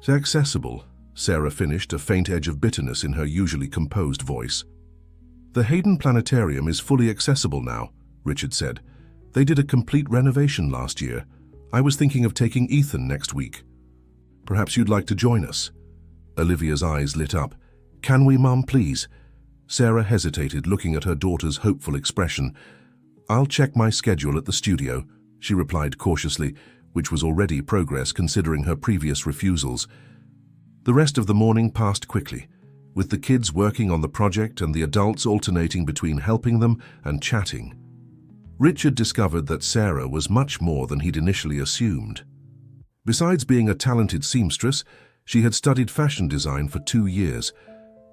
accessible," Sarah finished, a faint edge of bitterness in her usually composed voice. "The Hayden Planetarium is fully accessible now," Richard said. "They did a complete renovation last year. I was thinking of taking Ethan next week. Perhaps you'd like to join us." Olivia's eyes lit up. "Can we, Mum, please?" Sarah hesitated, looking at her daughter's hopeful expression. "I'll check my schedule at the studio," she replied cautiously, which was already progress considering her previous refusals. The rest of the morning passed quickly, with the kids working on the project and the adults alternating between helping them and chatting. Richard discovered that Sarah was much more than he'd initially assumed. Besides being a talented seamstress, she had studied fashion design for 2 years,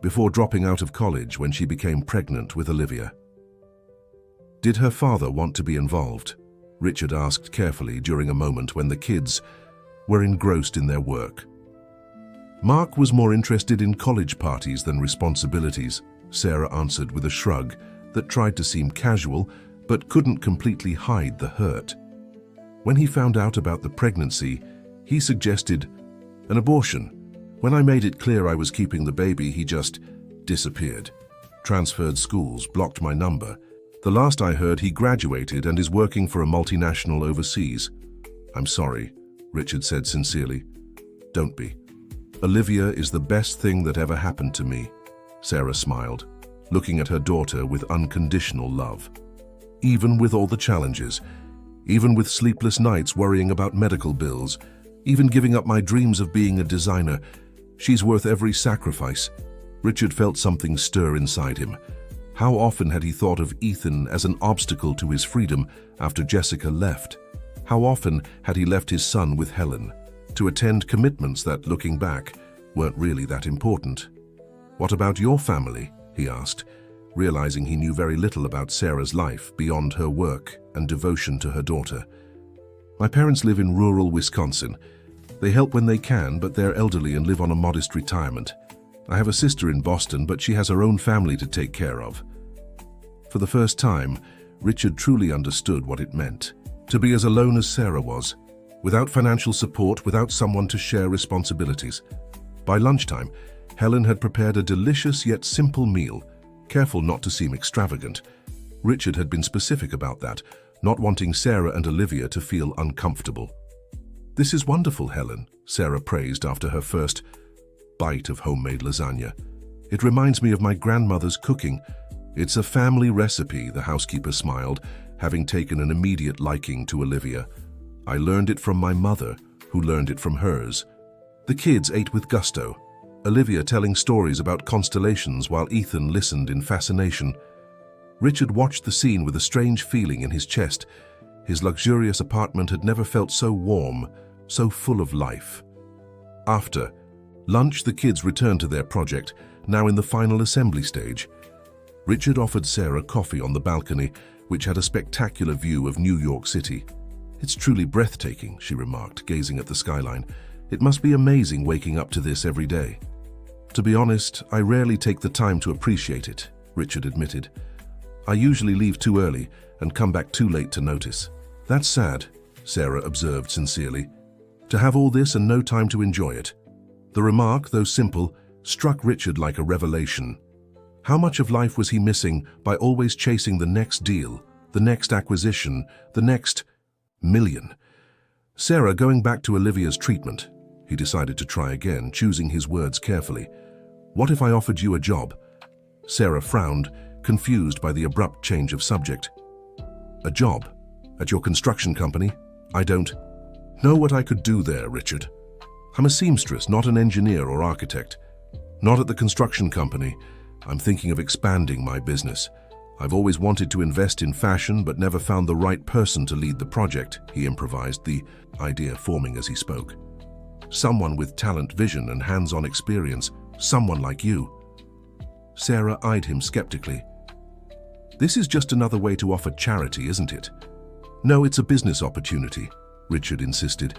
before dropping out of college when she became pregnant with Olivia. Did her father want to be involved? Richard asked carefully during a moment when the kids were engrossed in their work. Mark was more interested in college parties than responsibilities, Sarah answered with a shrug that tried to seem casual but couldn't completely hide the hurt. When he found out about the pregnancy, he suggested an abortion. When I made it clear I was keeping the baby, he just disappeared. Transferred schools, blocked my number. The last I heard, he graduated and is working for a multinational overseas. "I'm sorry," Richard said sincerely. "Don't be. Olivia is the best thing that ever happened to me," Sarah smiled, looking at her daughter with unconditional love. "Even with all the challenges, even with sleepless nights worrying about medical bills, even giving up my dreams of being a designer, she's worth every sacrifice." Richard felt something stir inside him. How often had he thought of Ethan as an obstacle to his freedom after Jessica left? How often had he left his son with Helen to attend commitments that, looking back, weren't really that important? "What about your family?" he asked, realizing he knew very little about Sarah's life beyond her work and devotion to her daughter. "My parents live in rural Wisconsin. They help when they can, but they're elderly and live on a modest retirement. I have a sister in Boston, but she has her own family to take care of." For the first time, Richard truly understood what it meant to be as alone as Sarah was, without financial support, without someone to share responsibilities. By lunchtime, Helen had prepared a delicious yet simple meal, careful not to seem extravagant. Richard had been specific about that, not wanting Sarah and Olivia to feel uncomfortable. "This is wonderful, Helen," Sarah praised after her first bite of homemade lasagna. "It reminds me of my grandmother's cooking. It's a family recipe," the housekeeper smiled, having taken an immediate liking to Olivia. "I learned it from my mother, who learned it from hers." The kids ate with gusto, Olivia telling stories about constellations while Ethan listened in fascination. Richard watched the scene with a strange feeling in his chest. His luxurious apartment had never felt so warm, so full of life. After lunch, the kids returned to their project, now in the final assembly stage. Richard offered Sarah coffee on the balcony, which had a spectacular view of New York City. "It's truly breathtaking," she remarked, gazing at the skyline. "It must be amazing waking up to this every day." "To be honest, I rarely take the time to appreciate it," Richard admitted. "I usually leave too early and come back too late to notice." "That's sad," Sarah observed sincerely. "To have all this and no time to enjoy it." The remark, though simple, struck Richard like a revelation. How much of life was he missing by always chasing the next deal, the next acquisition, the next million? "Sarah, going back to Olivia's treatment," he decided to try again, choosing his words carefully. "What if I offered you a job?" Sarah frowned, confused by the abrupt change of subject. "A job? At your construction company? I don't know what I could do there, Richard. I'm a seamstress, not an engineer or architect. Not at the construction company. I'm thinking of expanding my business. I've always wanted to invest in fashion, but never found the right person to lead the project," he improvised, the idea forming as he spoke. "Someone with talent, vision, and hands-on experience. Someone like you." Sarah eyed him skeptically. "This is just another way to offer charity, isn't it?" "No, it's a business opportunity," Richard insisted.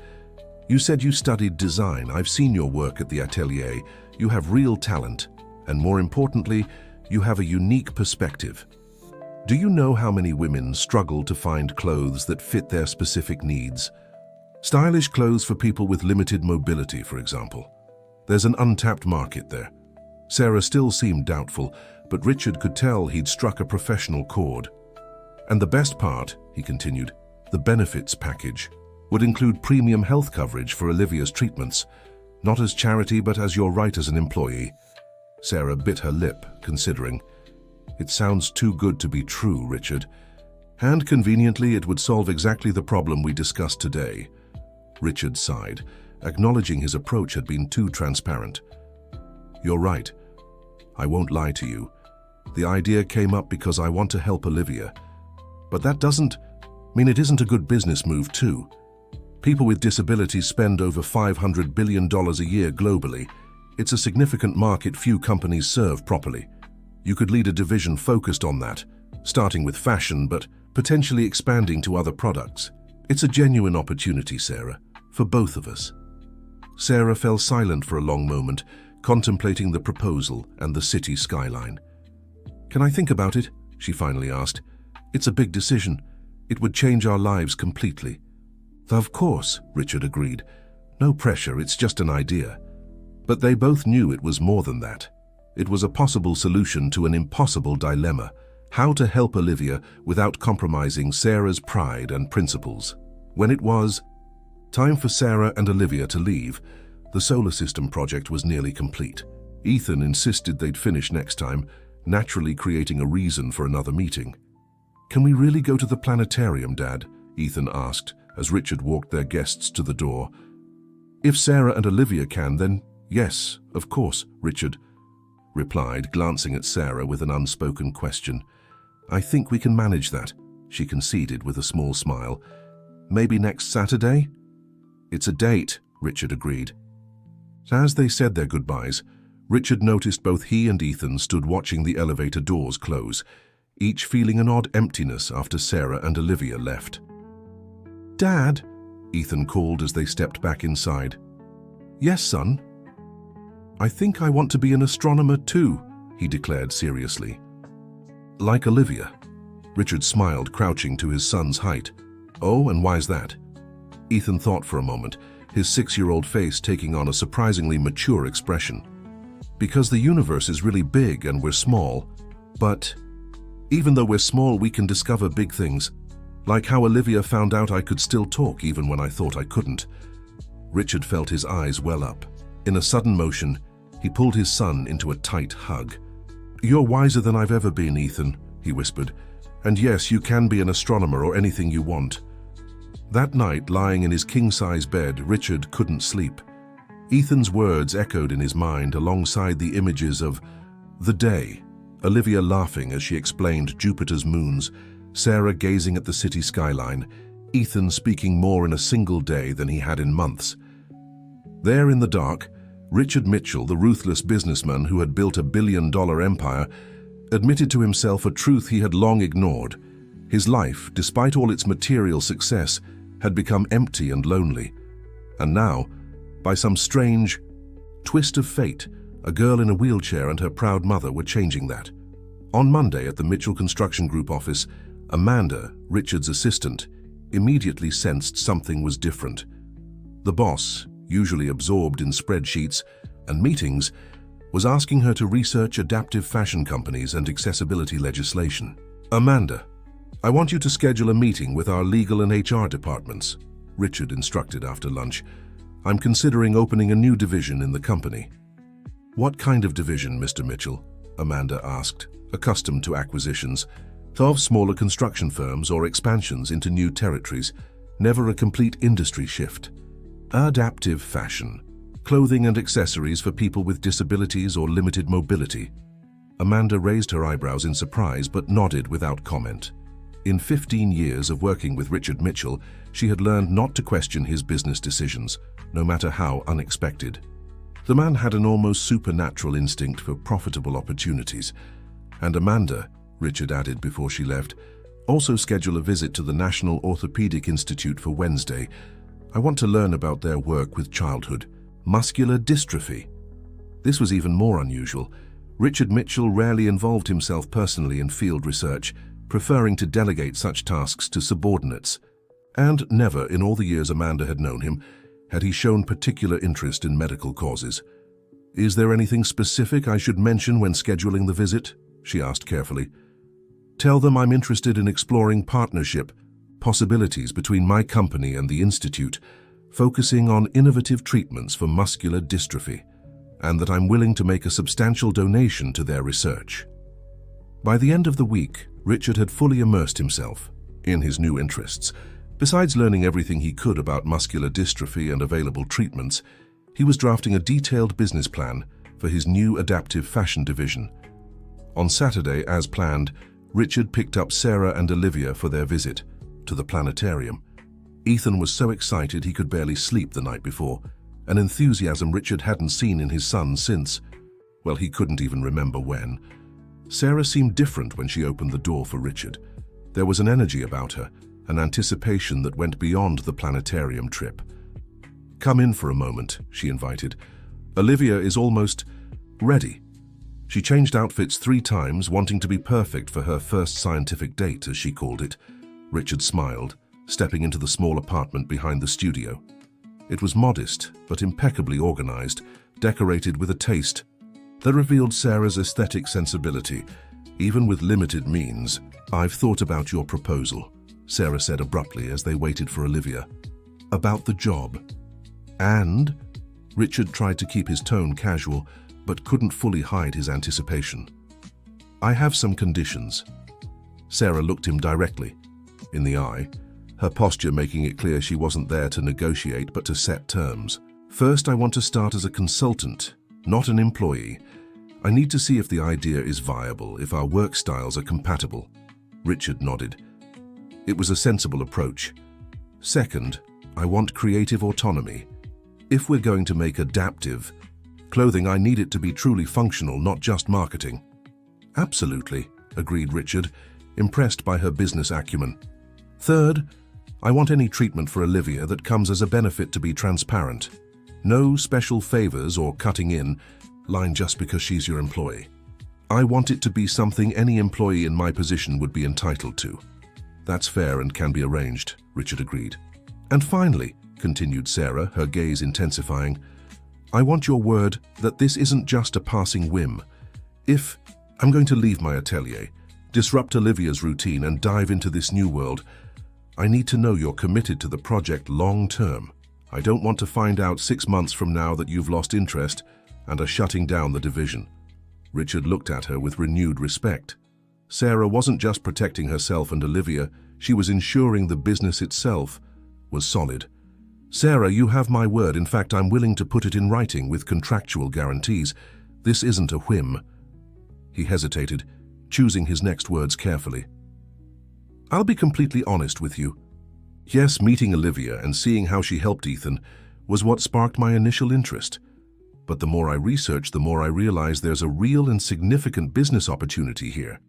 "You said you studied design. I've seen your work at the atelier. You have real talent, and more importantly, you have a unique perspective. Do you know how many women struggle to find clothes that fit their specific needs? Stylish clothes for people with limited mobility, for example. There's an untapped market there." Sarah still seemed doubtful, but Richard could tell he'd struck a professional chord. "And the best part," he continued, "the benefits package would include premium health coverage for Olivia's treatments. Not as charity, but as your right as an employee. Sarah bit her lip, considering. It sounds too good to be true, Richard. And conveniently, it would solve exactly the problem we discussed today. Richard sighed, acknowledging his approach had been too transparent. You're right. I won't lie to you. The idea came up because I want to help Olivia. But that doesn't mean it isn't a good business move too. People with disabilities spend over $500 billion a year globally. It's a significant market few companies serve properly. You could lead a division focused on that, starting with fashion but potentially expanding to other products. It's a genuine opportunity, Sarah, for both of us. Sarah fell silent for a long moment, contemplating the proposal and the city skyline. Can I think about it? She finally asked. It's a big decision. It would change our lives completely. Of course, Richard agreed. No pressure, it's just an idea. But they both knew it was more than that. It was a possible solution to an impossible dilemma: how to help Olivia without compromising Sarah's pride and principles. When it was time for Sarah and Olivia to leave, the solar system project was nearly complete. Ethan insisted they'd finish next time, naturally creating a reason for another meeting. Can we really go to the planetarium, Dad? Ethan asked as Richard walked their guests to the door. If Sarah and Olivia can, then yes, of course, Richard replied, glancing at Sarah with an unspoken question. I think we can manage that, she conceded with a small smile. Maybe next Saturday? It's a date, Richard agreed. As they said their goodbyes, Richard noticed both he and Ethan stood watching the elevator doors close, each feeling an odd emptiness after Sarah and Olivia left. Dad, Ethan called as they stepped back inside. Yes, son? I think I want to be an astronomer too, he declared seriously. Like Olivia. Richard smiled, crouching to his son's height. Oh, and why's that? Ethan thought for a moment, his 6-year-old face taking on a surprisingly mature expression. Because the universe is really big and we're small. But even though we're small, we can discover big things. Like how Olivia found out I could still talk even when I thought I couldn't. Richard felt his eyes well up. In a sudden motion, he pulled his son into a tight hug. You're wiser than I've ever been, Ethan, he whispered. And yes, you can be an astronomer or anything you want. That night, lying in his king-size bed, Richard couldn't sleep. Ethan's words echoed in his mind alongside the images of the day, Olivia laughing as she explained Jupiter's moons, Sarah gazing at the city skyline, Ethan speaking more in a single day than he had in months. There in the dark, Richard Mitchell, the ruthless businessman who had built a billion-dollar empire, admitted to himself a truth he had long ignored. His life, despite all its material success, had become empty and lonely. And now, by some strange twist of fate, a girl in a wheelchair and her proud mother were changing that. On Monday at the Mitchell Construction Group office, Amanda, Richard's assistant, immediately sensed something was different. The boss, usually absorbed in spreadsheets and meetings, was asking her to research adaptive fashion companies and accessibility legislation. Amanda, I want you to schedule a meeting with our legal and HR departments, Richard instructed after lunch. I'm considering opening a new division in the company. What kind of division, Mr. Mitchell? Amanda asked, accustomed to acquisitions, of smaller construction firms or expansions into new territories, never a complete industry shift. Adaptive fashion, clothing and accessories for people with disabilities or limited mobility. Amanda raised her eyebrows in surprise but nodded without comment. In 15 years of working with Richard Mitchell, she had learned not to question his business decisions, no matter how unexpected. The man had an almost supernatural instinct for profitable opportunities. And Amanda, Richard added before she left, also schedule a visit to the National Orthopedic Institute for Wednesday. I want to learn about their work with childhood muscular dystrophy. This was even more unusual. Richard Mitchell rarely involved himself personally in field research, preferring to delegate such tasks to subordinates. And never, in all the years Amanda had known him, had he shown particular interest in medical causes. Is there anything specific I should mention when scheduling the visit? She asked carefully. Tell them I'm interested in exploring partnership possibilities between my company and the Institute. focusing on innovative treatments for muscular dystrophy, and that I'm willing to make a substantial donation to their research. By the end of the week, Richard had fully immersed himself in his new interests. Besides learning everything he could about muscular dystrophy and available treatments, he was drafting a detailed business plan for his new adaptive fashion division. On Saturday, as planned, Richard picked up Sarah and Olivia for their visit to the planetarium. Ethan was so excited he could barely sleep the night before, an enthusiasm Richard hadn't seen in his son since, well, he couldn't even remember when. Sarah seemed different when she opened the door for Richard. There was an energy about her, an anticipation that went beyond the planetarium trip. "Come in for a moment," she invited. "Olivia is almost ready." She changed outfits 3 times, wanting to be perfect for her first scientific date, as she called it. Richard smiled, stepping into the small apartment behind the studio. It was modest, but impeccably organized, decorated with a taste that revealed Sarah's aesthetic sensibility. "Even with limited means, I've thought about your proposal," Sarah said abruptly as they waited for Olivia. "About the job." "And?" Richard tried to keep his tone casual, but couldn't fully hide his anticipation. "I have some conditions." Sarah looked him directly in the eye, her posture making it clear she wasn't there to negotiate but to set terms. "First, I want to start as a consultant, not an employee. I need to see if the idea is viable, if our work styles are compatible." Richard nodded. It was a sensible approach. "Second, I want creative autonomy. If we're going to make adaptive clothing, I need it to be truly functional, not just marketing." "Absolutely," agreed Richard, impressed by her business acumen. "Third, I want any treatment for Olivia that comes as a benefit to be transparent. No special favors or cutting in line just because she's your employee. I want it to be something any employee in my position would be entitled to." "That's fair and can be arranged," Richard agreed. "And finally," continued Sarah, her gaze intensifying, "I want your word that this isn't just a passing whim. If I'm going to leave my atelier, disrupt Olivia's routine, and dive into this new world, I need to know you're committed to the project long term. I don't want to find out 6 months from now that you've lost interest and are shutting down the division." Richard looked at her with renewed respect. Sarah wasn't just protecting herself and Olivia, she was ensuring the business itself was solid. "Sarah, you have my word. In fact, I'm willing to put it in writing with contractual guarantees. This isn't a whim." He hesitated, choosing his next words carefully. "I'll be completely honest with you. Yes, meeting Olivia and seeing how she helped Ethan was what sparked my initial interest. But the more I researched, the more I realized there's a real and significant business opportunity here.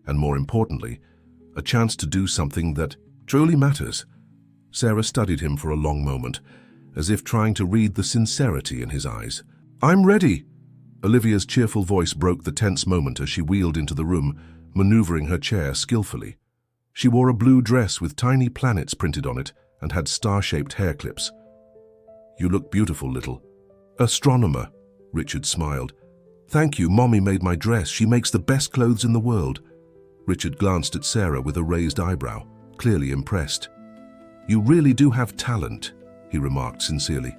And more importantly, a chance to do something that truly matters." Sarah studied him for a long moment, as if trying to read the sincerity in his eyes. "I'm ready." Olivia's cheerful voice broke the tense moment as she wheeled into the room, maneuvering her chair skillfully. She wore a blue dress with tiny planets printed on it and had star-shaped hair clips. "You look beautiful, little astronomer," Richard smiled. "Thank you, Mommy made my dress. She makes the best clothes in the world." Richard glanced at Sarah with a raised eyebrow, clearly impressed. "You really do have talent," he remarked sincerely.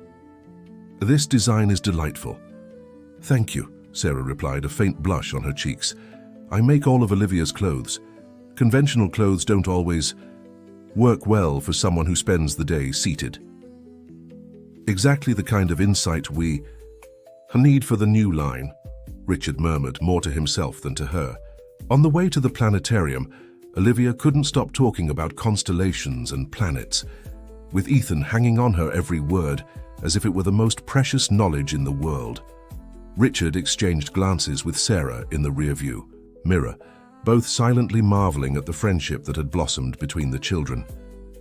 "This design is delightful." "Thank you," Sarah replied, a faint blush on her cheeks. "I make all of Olivia's clothes. Conventional clothes don't always work well for someone who spends the day seated." "Exactly the kind of insight we need for the new line," Richard murmured, more to himself than to her. On the way to the planetarium, Olivia couldn't stop talking about constellations and planets, with Ethan hanging on her every word as if it were the most precious knowledge in the world. Richard exchanged glances with Sarah in the rearview mirror, both silently marveling at the friendship that had blossomed between the children.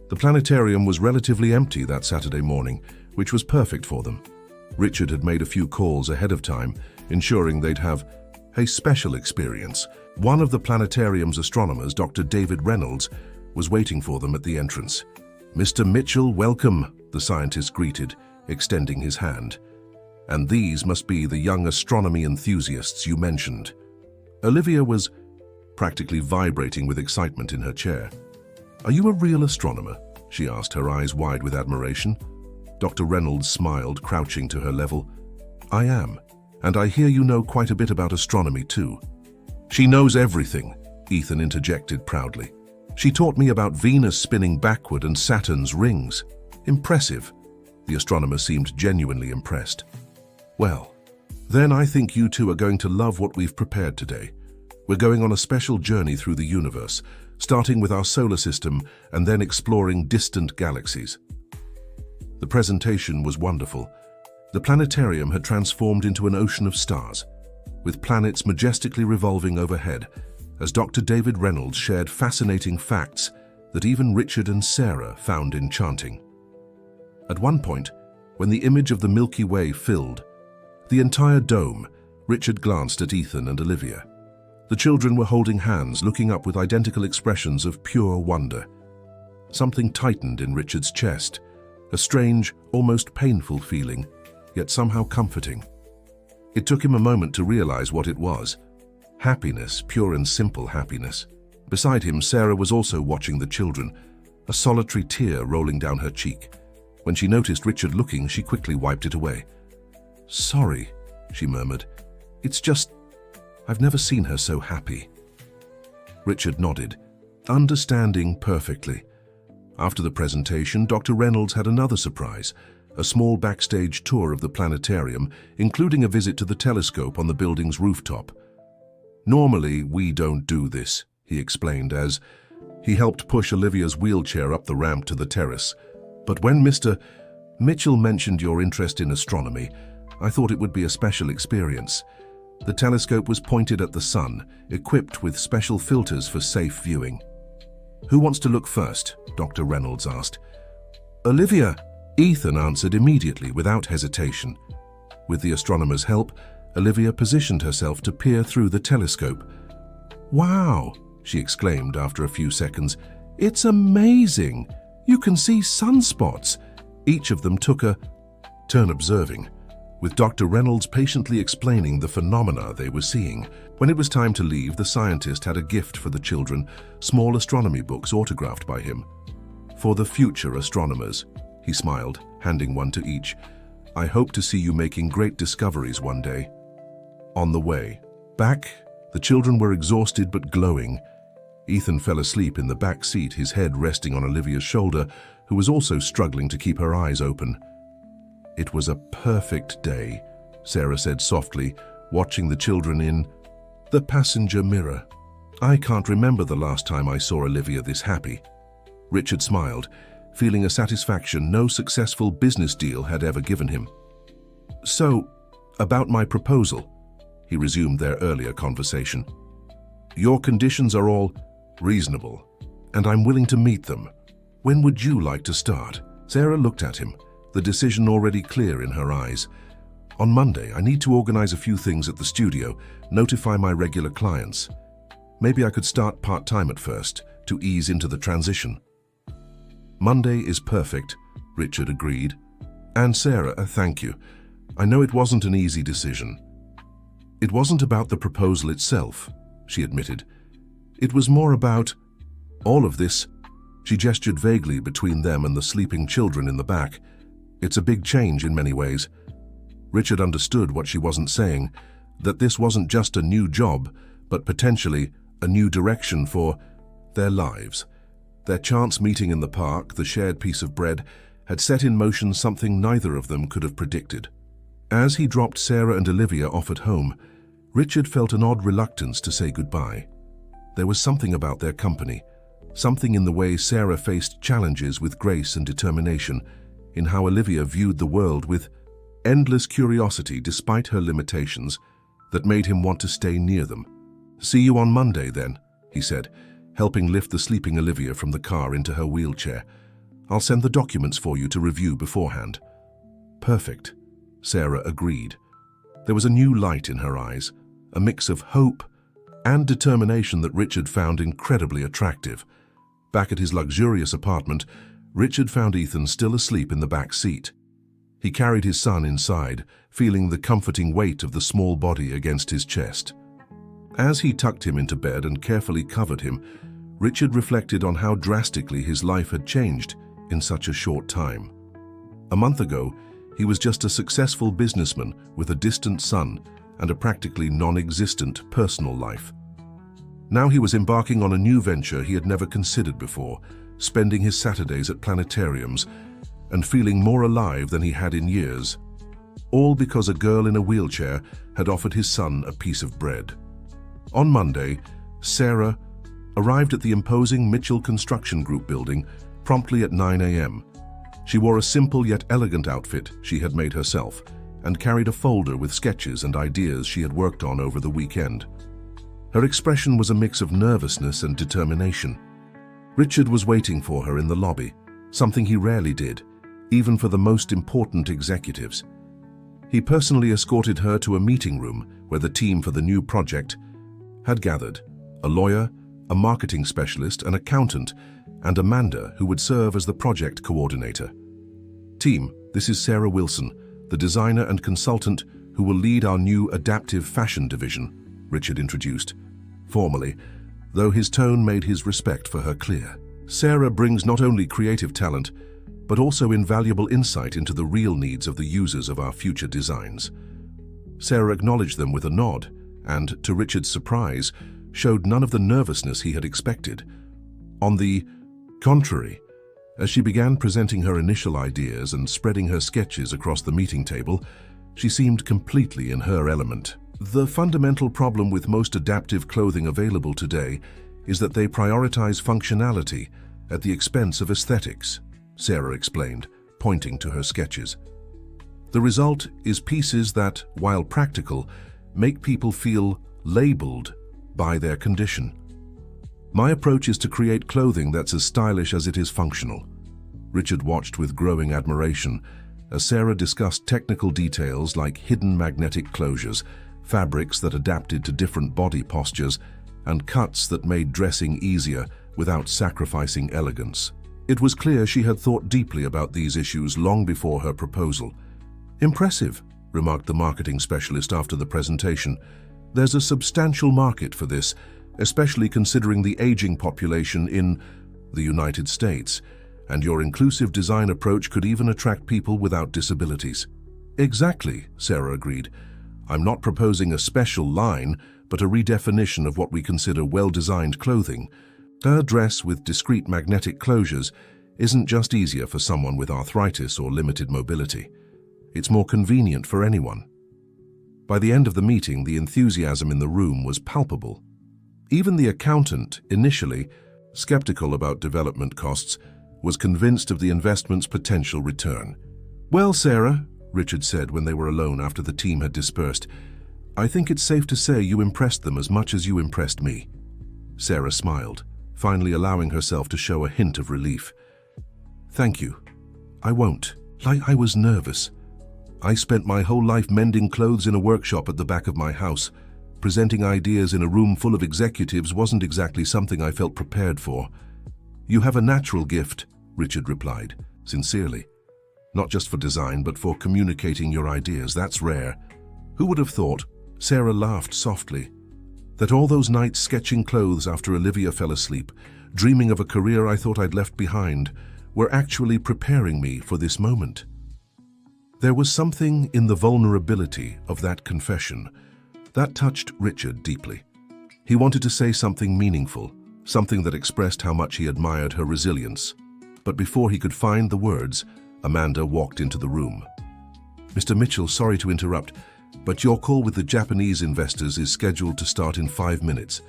The planetarium was relatively empty that Saturday morning, which was perfect for them. Richard had made a few calls ahead of time, ensuring they'd have a special experience. One of the planetarium's astronomers, Dr. David Reynolds, was waiting for them at the entrance. "Mr. Mitchell, welcome," the scientist greeted, extending his hand. "And these must be the young astronomy enthusiasts you mentioned." Olivia was practically vibrating with excitement in her chair. "Are you a real astronomer?" she asked, her eyes wide with admiration. Dr. Reynolds smiled, crouching to her level. I am, and I hear you know quite a bit about astronomy too. She knows everything, Ethan interjected proudly. She taught me about Venus spinning backward and Saturn's rings. Impressive. The astronomer seemed genuinely impressed. Well, then I think you two are going to love what we've prepared today. We're going on a special journey through the universe, starting with our solar system and then exploring distant galaxies. The presentation was wonderful. The planetarium had transformed into an ocean of stars, with planets majestically revolving overhead, as Dr. David Reynolds shared fascinating facts that even Richard and Sarah found enchanting. At one point, when the image of the Milky Way filled the entire dome, Richard glanced at Ethan and Olivia. The children were holding hands, looking up with identical expressions of pure wonder. Something tightened in Richard's chest, a strange, almost painful feeling, yet somehow comforting. It took him a moment to realize what it was. Happiness, pure and simple happiness. Beside him, Sarah was also watching the children, a solitary tear rolling down her cheek. When she noticed Richard looking, she quickly wiped it away. Sorry, she murmured. It's just, I've never seen her so happy. Richard nodded, understanding perfectly. After the presentation, Dr. Reynolds had another surprise, a small backstage tour of the planetarium, including a visit to the telescope on the building's rooftop. Normally, we don't do this, he explained as he helped push Olivia's wheelchair up the ramp to the terrace. But when Mr. Mitchell mentioned your interest in astronomy, I thought it would be a special experience. The telescope was pointed at the sun, equipped with special filters for safe viewing. Who wants to look first? Dr. Reynolds asked. Olivia, Ethan answered immediately without hesitation. With the astronomer's help, Olivia positioned herself to peer through the telescope. Wow, she exclaimed after a few seconds. It's amazing. You can see sunspots. Each of them took a turn observing, with Dr. Reynolds patiently explaining the phenomena they were seeing. When it was time to leave, the scientist had a gift for the children, small astronomy books autographed by him. For the future astronomers, he smiled, handing one to each. I hope to see you making great discoveries one day. On the way back, the children were exhausted but glowing. Ethan fell asleep in the back seat, his head resting on Olivia's shoulder, who was also struggling to keep her eyes open. It was a perfect day, Sarah said softly, watching the children in the passenger mirror. I can't remember the last time I saw Olivia this happy. Richard smiled, feeling a satisfaction no successful business deal had ever given him. So, about my proposal, he resumed their earlier conversation. Your conditions are all reasonable, and I'm willing to meet them. When would you like to start? Sarah looked at him, the decision already clear in her eyes. On Monday, I need to organize a few things at the studio, notify my regular clients. Maybe I could start part-time at first, to ease into the transition. Monday is perfect, Richard agreed. And Sarah, thank you. I know it wasn't an easy decision. It wasn't about the proposal itself, she admitted. It was more about all of this. She gestured vaguely between them and the sleeping children in the back. It's a big change in many ways. Richard understood what she wasn't saying, that this wasn't just a new job, but potentially a new direction for their lives. Their chance meeting in the park, the shared piece of bread, had set in motion something neither of them could have predicted. As he dropped Sarah and Olivia off at home, Richard felt an odd reluctance to say goodbye. There was something about their company, something in the way Sarah faced challenges with grace and determination, in how Olivia viewed the world with endless curiosity despite her limitations, that made him want to stay near them. See you on Monday, then, he said, helping lift the sleeping Olivia from the car into her wheelchair. I'll send the documents for you to review beforehand. Perfect, Sarah agreed. There was a new light in her eyes, a mix of hope and determination that Richard found incredibly attractive. Back at his luxurious apartment, Richard found Ethan still asleep in the back seat. He carried his son inside, feeling the comforting weight of the small body against his chest. As he tucked him into bed and carefully covered him, Richard reflected on how drastically his life had changed in such a short time. A month ago, he was just a successful businessman with a distant son and a practically non-existent personal life. Now he was embarking on a new venture he had never considered before, spending his Saturdays at planetariums and feeling more alive than he had in years. All because a girl in a wheelchair had offered his son a piece of bread. On Monday, Sarah arrived at the imposing Mitchell Construction Group building promptly at 9 a.m. She wore a simple yet elegant outfit she had made herself and carried a folder with sketches and ideas she had worked on over the weekend. Her expression was a mix of nervousness and determination. Richard was waiting for her in the lobby, something he rarely did, even for the most important executives. He personally escorted her to a meeting room where the team for the new project had gathered: a lawyer, a marketing specialist, an accountant, and Amanda, who would serve as the project coordinator. Team, this is Sarah Wilson, the designer and consultant who will lead our new adaptive fashion division, Richard introduced, formally, though his tone made his respect for her clear. Sarah brings not only creative talent, but also invaluable insight into the real needs of the users of our future designs. Sarah acknowledged them with a nod, and, to Richard's surprise, showed none of the nervousness he had expected. On the contrary, as she began presenting her initial ideas and spreading her sketches across the meeting table, she seemed completely in her element. The fundamental problem with most adaptive clothing available today is that they prioritize functionality at the expense of aesthetics, Sarah explained, pointing to her sketches. The result is pieces that, while practical, make people feel labeled by their condition. My approach is to create clothing that's as stylish as it is functional. Richard watched with growing admiration as Sarah discussed technical details like hidden magnetic closures, fabrics that adapted to different body postures, and cuts that made dressing easier without sacrificing elegance. It was clear she had thought deeply about these issues long before her proposal. "Impressive," remarked the marketing specialist after the presentation. "There's a substantial market for this, especially considering the aging population in the United States, and your inclusive design approach could even attract people without disabilities." "Exactly," Sarah agreed. "I'm not proposing a special line, but a redefinition of what we consider well-designed clothing. A dress with discrete magnetic closures isn't just easier for someone with arthritis or limited mobility. It's more convenient for anyone." By the end of the meeting, the enthusiasm in the room was palpable. Even the accountant, initially skeptical about development costs, was convinced of the investment's potential return. "Well, Sarah," Richard said when they were alone after the team had dispersed, "I think it's safe to say you impressed them as much as you impressed me." Sarah smiled, finally allowing herself to show a hint of relief. "Thank you. I won't. I was nervous. I spent my whole life mending clothes in a workshop at the back of my house. Presenting ideas in a room full of executives wasn't exactly something I felt prepared for." "You have a natural gift," Richard replied, sincerely. "Not just for design, but for communicating your ideas. That's rare." "Who would have thought," Sarah laughed softly, "that all those nights sketching clothes after Olivia fell asleep, dreaming of a career I thought I'd left behind, were actually preparing me for this moment?" There was something in the vulnerability of that confession that touched Richard deeply. He wanted to say something meaningful, something that expressed how much he admired her resilience. But before he could find the words, Amanda walked into the room. "Mr. Mitchell, sorry to interrupt, but your call with the Japanese investors is scheduled to start in 5 minutes.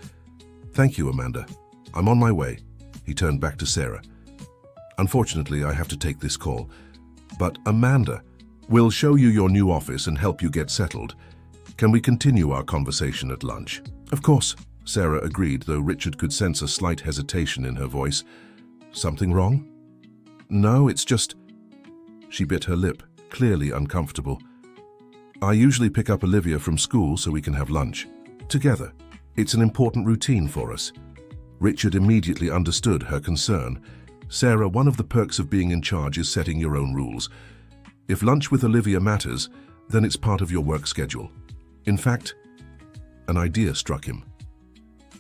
"Thank you, Amanda. I'm on my way." He turned back to Sarah. "Unfortunately, I have to take this call. But Amanda, we'll show you your new office and help you get settled. Can we continue our conversation at lunch?" "Of course," Sarah agreed, though Richard could sense a slight hesitation in her voice. "Something wrong?" "No, it's just..." She bit her lip, clearly uncomfortable. "I usually pick up Olivia from school so we can have lunch together. It's an important routine for us." Richard immediately understood her concern. "Sarah, one of the perks of being in charge is setting your own rules. If lunch with Olivia matters, then it's part of your work schedule. In fact," an idea struck him.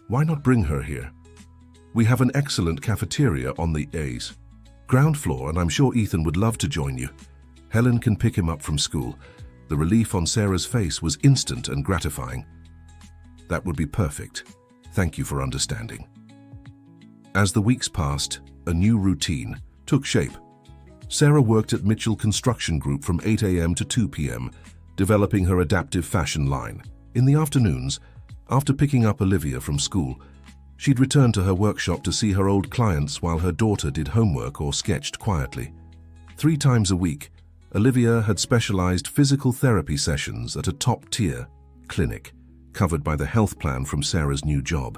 "Why not bring her here? We have an excellent cafeteria on the A's ground floor, and I'm sure Ethan would love to join you." Helen can pick him up from school. The relief on Sarah's face was instant and gratifying. That would be perfect. Thank you for understanding. As the weeks passed, a new routine took shape. Sarah worked at Mitchell Construction Group from 8 a.m. to 2 p.m., developing her adaptive fashion line. In the afternoons, after picking up Olivia from school, she'd return to her workshop to see her old clients while her daughter did homework or sketched quietly. 3 times a week, Olivia had specialized physical therapy sessions at a top-tier clinic, covered by the health plan from Sarah's new job.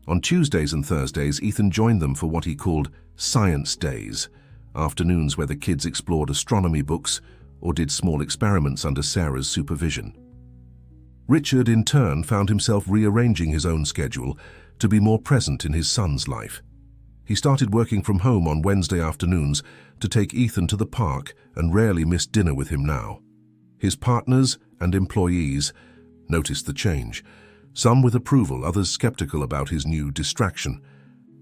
On Tuesdays and Thursdays, Ethan joined them for what he called science days, afternoons where the kids explored astronomy books or did small experiments under Sarah's supervision. Richard, in turn, found himself rearranging his own schedule to be more present in his son's life. He started working from home on Wednesday afternoons to take Ethan to the park and rarely missed dinner with him now. His partners and employees noticed the change, some with approval, others skeptical about his new distraction.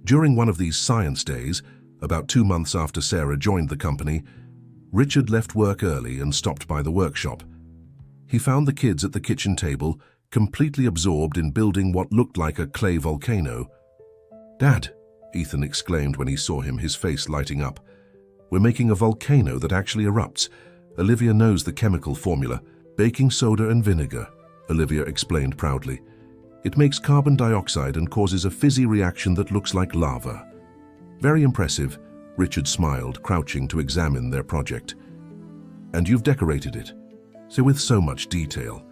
During one of these science days, about 2 months after Sarah joined the company, Richard left work early and stopped by the workshop. He found the kids at the kitchen table, completely absorbed in building what looked like a clay volcano. "Dad," Ethan exclaimed when he saw him, his face lighting up. "We're making a volcano that actually erupts. Olivia knows the chemical formula. Baking soda and vinegar," Olivia explained proudly. "It makes carbon dioxide and causes a fizzy reaction that looks like lava." "Very impressive," Richard smiled, crouching to examine their project. "And you've decorated it, so with so much detail."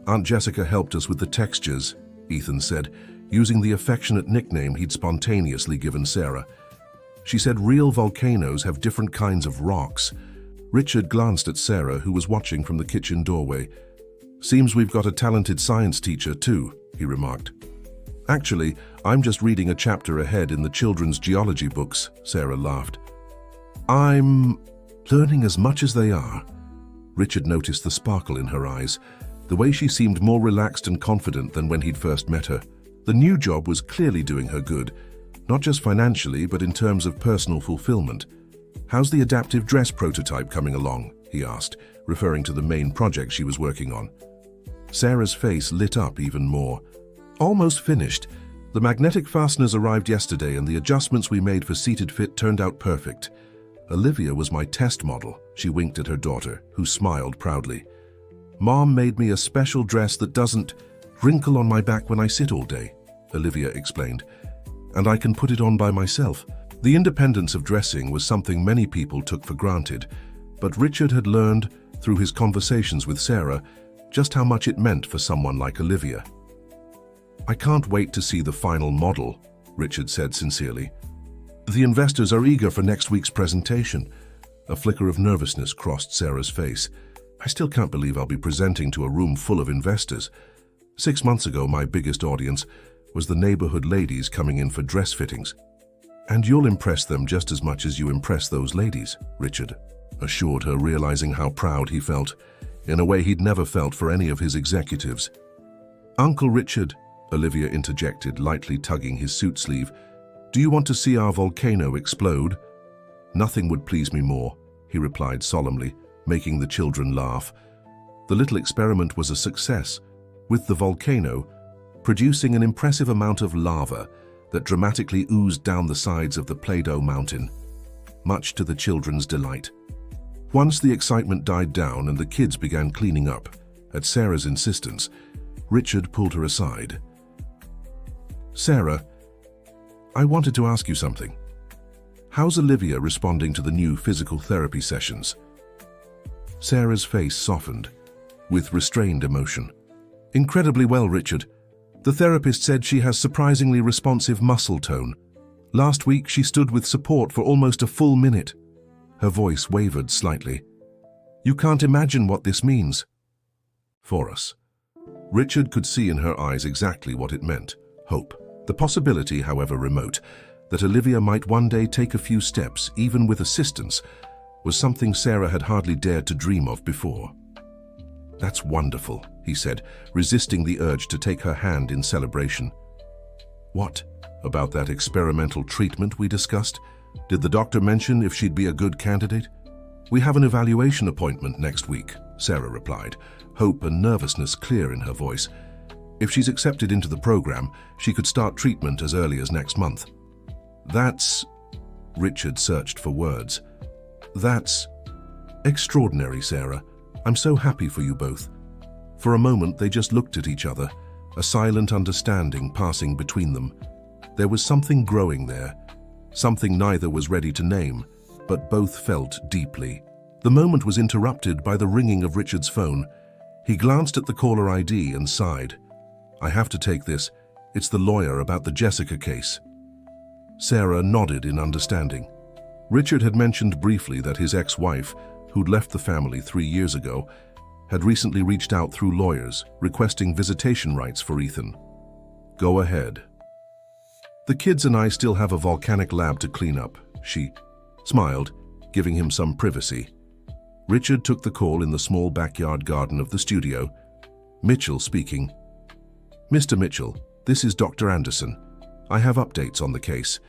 "Aunt Jessica helped us with the textures," Ethan said, using the affectionate nickname he'd spontaneously given Sarah. "She said real volcanoes have different kinds of rocks." Richard glanced at Sarah, who was watching from the kitchen doorway. "Seems we've got a talented science teacher too," he remarked. "Actually, I'm just reading a chapter ahead in the children's geology books," Sarah laughed. "I'm learning as much as they are." Richard noticed the sparkle in her eyes, the way she seemed more relaxed and confident than when he'd first met her. The new job was clearly doing her good, not just financially, but in terms of personal fulfillment. "How's the adaptive dress prototype coming along?" he asked, referring to the main project she was working on. Sarah's face lit up even more. "Almost finished. The magnetic fasteners arrived yesterday and the adjustments we made for seated fit turned out perfect. Olivia was my test model," she winked at her daughter, who smiled proudly. "Mom made me a special dress that doesn't wrinkle on my back when I sit all day," Olivia explained, "and I can put it on by myself." The independence of dressing was something many people took for granted, but Richard had learned, through his conversations with Sarah, just how much it meant for someone like Olivia. "I can't wait to see the final model," Richard said sincerely. "The investors are eager for next week's presentation." A flicker of nervousness crossed Sarah's face. "I still can't believe I'll be presenting to a room full of investors. 6 months ago, my biggest audience was the neighborhood ladies coming in for dress fittings." "And you'll impress them just as much as you impress those ladies," Richard assured her, realizing how proud he felt, in a way he'd never felt for any of his executives. "Uncle Richard," Olivia interjected, lightly tugging his suit sleeve, "do you want to see our volcano explode?" "Nothing would please me more," he replied solemnly, making the children laugh. The little experiment was a success, with the volcano producing an impressive amount of lava that dramatically oozed down the sides of the Play-Doh mountain, much to the children's delight. Once the excitement died down and the kids began cleaning up, at Sarah's insistence, Richard pulled her aside. "Sarah, I wanted to ask you something. How's Olivia responding to the new physical therapy sessions?" Sarah's face softened, with restrained emotion. "Incredibly well, Richard. The therapist said she has surprisingly responsive muscle tone. Last week she stood with support for almost a full minute." Her voice wavered slightly. "You can't imagine what this means for us." Richard could see in her eyes exactly what it meant: hope. The possibility, however remote, that Olivia might one day take a few steps, even with assistance, was something Sarah had hardly dared to dream of before. "That's wonderful," he said, resisting the urge to take her hand in celebration. "What about that experimental treatment we discussed? Did the doctor mention if she'd be a good candidate?" "We have an evaluation appointment next week," Sarah replied, hope and nervousness clear in her voice. If she's accepted into the program, she could start treatment as early as next month. "That's..." Richard searched for words. "That's extraordinary, Sarah. I'm so happy for you both." For a moment, they just looked at each other, a silent understanding passing between them. There was something growing there, something neither was ready to name, but both felt deeply. The moment was interrupted by the ringing of Richard's phone. He glanced at the caller ID and sighed. "I have to take this. It's the lawyer about the Jessica case." Sarah nodded in understanding. Richard had mentioned briefly that his ex-wife, who'd left the family 3 years ago, had recently reached out through lawyers, requesting visitation rights for Ethan. "Go ahead." "The kids and I still have a volcanic lab to clean up," she smiled, giving him some privacy. Richard took the call in the small backyard garden of the studio. Mitchell speaking. "Mr. Mitchell, this is Dr. Anderson. I have updates on the case.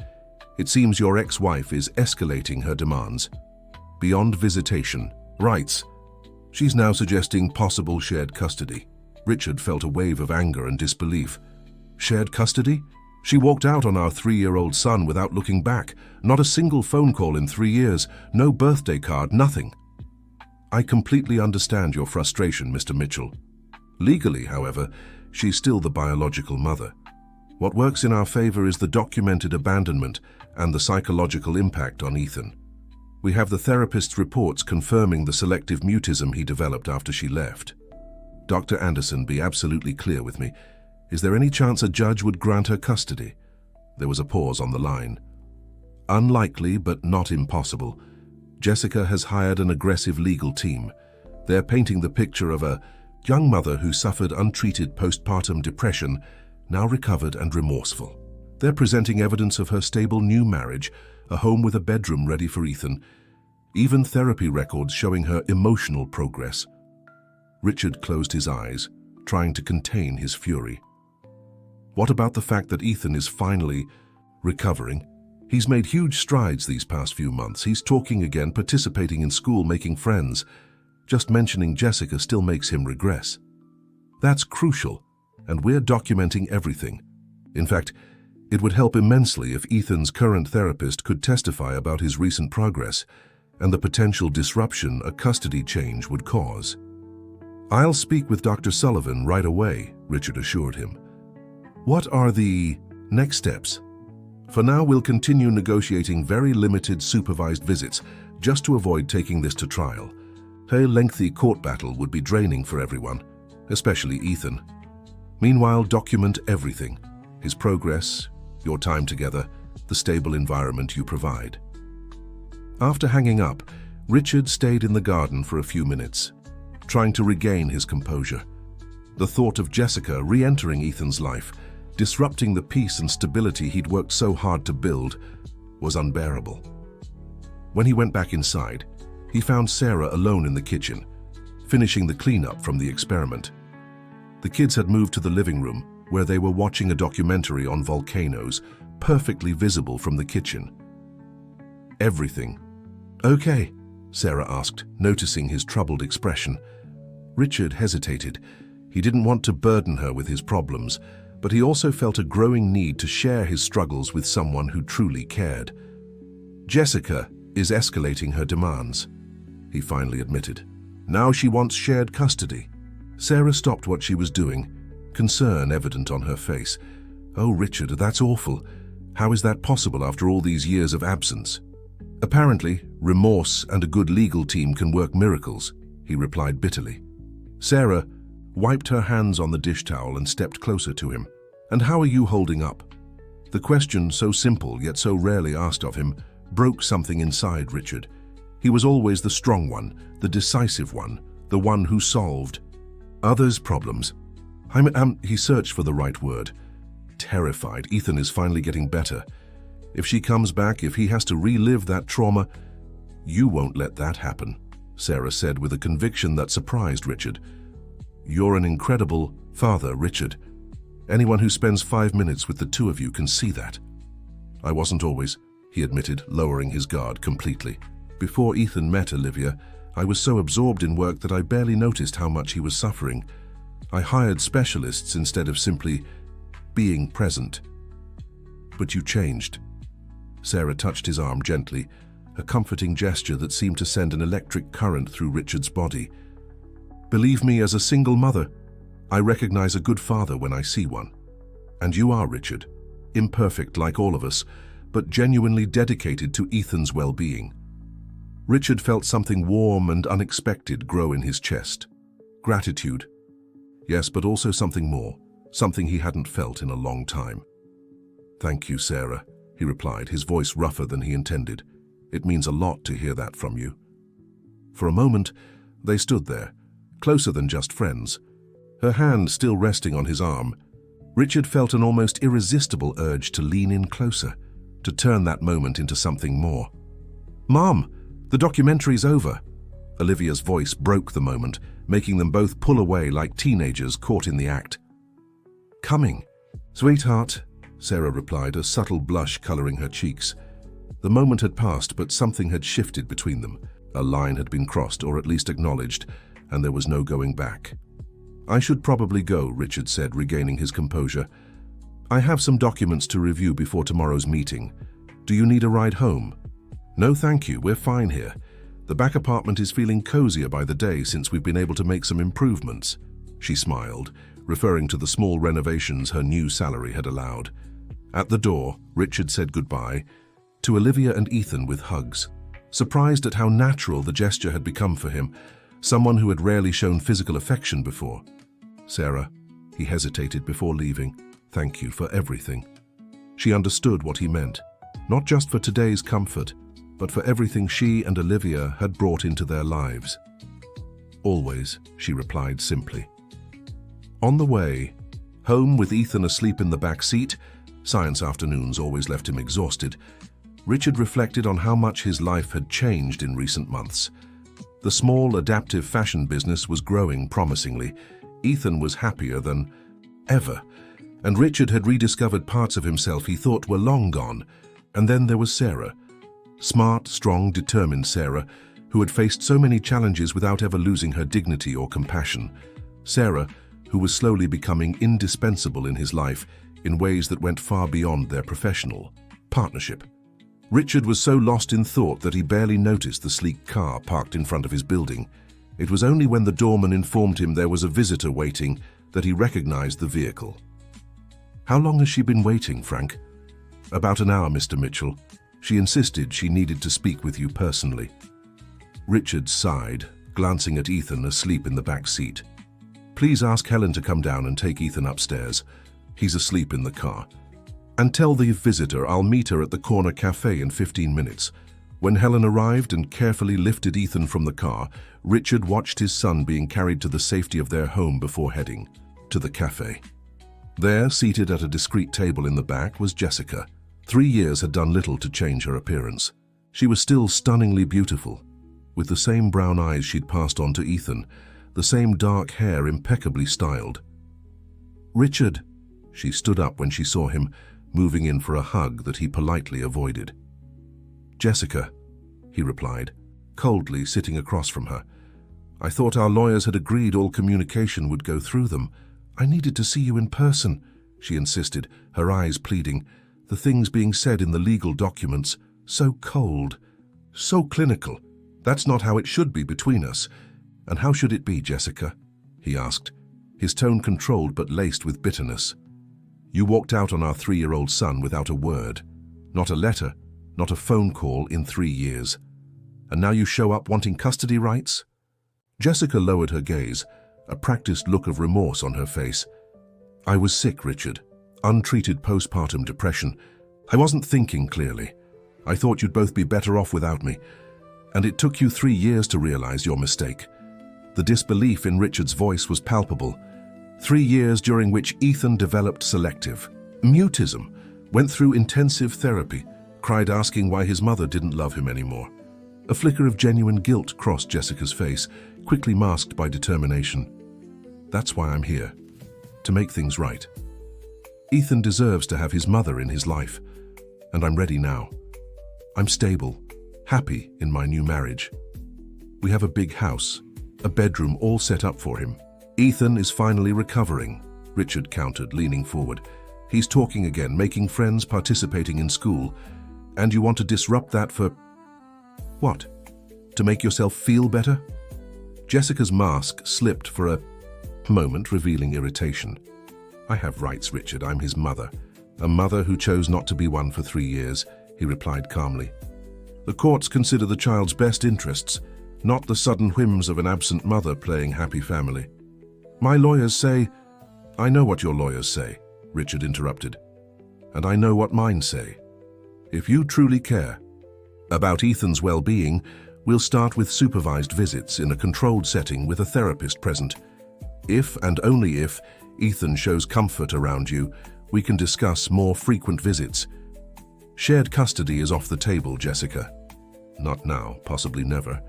It seems your ex-wife is escalating her demands. Beyond visitation rights. She's now suggesting possible shared custody." Richard felt a wave of anger and disbelief. "Shared custody? She walked out on our 3-year-old son without looking back. Not a single phone call in 3 years, no birthday card, nothing." "I completely understand your frustration, Mr. Mitchell. Legally, however, she's still the biological mother. What works in our favor is the documented abandonment and the psychological impact on Ethan. We have the therapist's reports confirming the selective mutism he developed after she left. Dr. Anderson, be absolutely clear with me. Is there any chance a judge would grant her custody?" There was a pause on the line. "Unlikely, but not impossible. Jessica has hired an aggressive legal team. They're painting the picture of a young mother who suffered untreated postpartum depression, now recovered and remorseful. They're presenting evidence of her stable new marriage, a home with a bedroom ready for Ethan, even therapy records showing her emotional progress." Richard closed his eyes, trying to contain his fury. What about the fact that Ethan is finally recovering? He's made huge strides these past few months. He's talking again, participating in school, making friends. Just mentioning Jessica still makes him regress. That's crucial, and we're documenting everything. In fact, it would help immensely if Ethan's current therapist could testify about his recent progress and the potential disruption a custody change would cause. "I'll speak with Dr. Sullivan right away," Richard assured him. "What are the next steps?" "For now, we'll continue negotiating very limited supervised visits, just to avoid taking this to trial. A lengthy court battle would be draining for everyone, especially Ethan. Meanwhile, document everything: his progress, your time together, the stable environment you provide." After hanging up, Richard stayed in the garden for a few minutes, trying to regain his composure. The thought of Jessica re-entering Ethan's life, disrupting the peace and stability he'd worked so hard to build, was unbearable. When he went back inside, he found Sarah alone in the kitchen, finishing the cleanup from the experiment. The kids had moved to the living room, where they were watching a documentary on volcanoes, perfectly visible from the kitchen. "Everything okay?" Sarah asked, noticing his troubled expression. Richard hesitated. He didn't want to burden her with his problems, but he also felt a growing need to share his struggles with someone who truly cared. "Jessica is escalating her demands," he finally admitted. "Now she wants shared custody." Sarah stopped what she was doing, concern evident on her face. "Oh, Richard, that's awful. How is that possible after all these years of absence?" "Apparently, remorse and a good legal team can work miracles," he replied bitterly. Sarah wiped her hands on the dish towel and stepped closer to him. "And how are you holding up?" The question, so simple yet so rarely asked of him, broke something inside Richard. He was always the strong one, the decisive one, the one who solved others' problems. He searched for the right word. Terrified. Ethan is finally getting better. If she comes back, if he has to relive that trauma, "You won't let that happen," Sarah said with a conviction that surprised Richard. "You're an incredible father, Richard. Anyone who spends 5 minutes with the two of you can see that." "I wasn't always," he admitted, lowering his guard completely. Before Ethan met Olivia, I was so absorbed in work that I barely noticed how much he was suffering. I hired specialists instead of simply being present. But you changed. Sarah touched his arm gently, a comforting gesture that seemed to send an electric current through Richard's body. Believe me, as a single mother, I recognize a good father when I see one. And you are, Richard. Imperfect like all of us, but genuinely dedicated to Ethan's well-being. Richard felt something warm and unexpected grow in his chest. Gratitude. Yes, but also something more, something he hadn't felt in a long time. Thank you, Sarah, he replied, his voice rougher than he intended. It means a lot to hear that from you. For a moment, they stood there, closer than just friends. Her hand still resting on his arm, Richard felt an almost irresistible urge to lean in closer, to turn that moment into something more. Mom, the documentary's over. Olivia's voice broke the moment, making them both pull away like teenagers caught in the act. Coming. Sweetheart, Sarah replied, a subtle blush coloring her cheeks. The moment had passed, but something had shifted between them. A line had been crossed, or at least acknowledged, and there was no going back. I should probably go, Richard said, regaining his composure. I have some documents to review before tomorrow's meeting. Do you need a ride home? No, thank you. We're fine here. The back apartment is feeling cozier by the day since we've been able to make some improvements. She smiled, referring to the small renovations her new salary had allowed. At the door, Richard said goodbye to Olivia and Ethan with hugs. Surprised at how natural the gesture had become for him, someone who had rarely shown physical affection before. Sarah, he hesitated before leaving, thank you for everything. She understood what he meant, not just for today's comfort, but for everything she and Olivia had brought into their lives. Always, she replied simply. On the way, home with Ethan asleep in the back seat, science afternoons always left him exhausted, Richard reflected on how much his life had changed in recent months. The small, adaptive fashion business was growing promisingly. Ethan was happier than ever, and Richard had rediscovered parts of himself he thought were long gone. And then there was Sarah. Smart, strong, determined Sarah, who had faced so many challenges without ever losing her dignity or compassion. Sarah, who was slowly becoming indispensable in his life in ways that went far beyond their professional partnership. Richard was so lost in thought that he barely noticed the sleek car parked in front of his building. It was only when the doorman informed him there was a visitor waiting that he recognized the vehicle. How long has she been waiting, Frank? About an hour, Mr. Mitchell. She insisted she needed to speak with you personally. Richard sighed, glancing at Ethan asleep in the back seat. Please ask Helen to come down and take Ethan upstairs. He's asleep in the car. And tell the visitor I'll meet her at the corner cafe in 15 minutes. When Helen arrived and carefully lifted Ethan from the car, Richard watched his son being carried to the safety of their home before heading to the cafe. There, seated at a discreet table in the back, was Jessica. 3 years had done little to change her appearance. She was still stunningly beautiful, with the same brown eyes she'd passed on to Ethan, the same dark hair impeccably styled. Richard, she stood up when she saw him, moving in for a hug that he politely avoided. Jessica, he replied, coldly sitting across from her. I thought our lawyers had agreed all communication would go through them. I needed to see you in person, she insisted, her eyes pleading. The things being said in the legal documents, so cold, so clinical. That's not how it should be between us. And how should it be, Jessica? He asked, his tone controlled but laced with bitterness. You walked out on our 3-year-old son without a word, not a letter, not a phone call in 3 years. And now you show up wanting custody rights? Jessica lowered her gaze, a practiced look of remorse on her face. I was sick, Richard. Untreated postpartum depression. I wasn't thinking clearly. I thought you'd both be better off without me. And it took you 3 years to realize your mistake. The disbelief in Richard's voice was palpable. 3 years during which Ethan developed selective mutism, went through intensive therapy, cried asking why his mother didn't love him anymore. A flicker of genuine guilt crossed Jessica's face, quickly masked by determination. That's why I'm here, to make things right. Ethan deserves to have his mother in his life, and I'm ready now. I'm stable, happy in my new marriage. We have a big house, a bedroom all set up for him. Ethan is finally recovering, Richard countered, leaning forward. He's talking again, making friends, participating in school. And you want to disrupt that for… what? To make yourself feel better? Jessica's mask slipped for a moment, revealing irritation. I have rights, Richard. I'm his mother. A mother who chose not to be one for 3 years, he replied calmly. The courts consider the child's best interests, not the sudden whims of an absent mother playing happy family. My lawyers say… I know what your lawyers say, Richard interrupted. And I know what mine say. If you truly care about Ethan's well-being, we'll start with supervised visits in a controlled setting with a therapist present. If and only if Ethan shows comfort around you, we can discuss more frequent visits. Shared custody is off the table, Jessica. Not now, possibly never.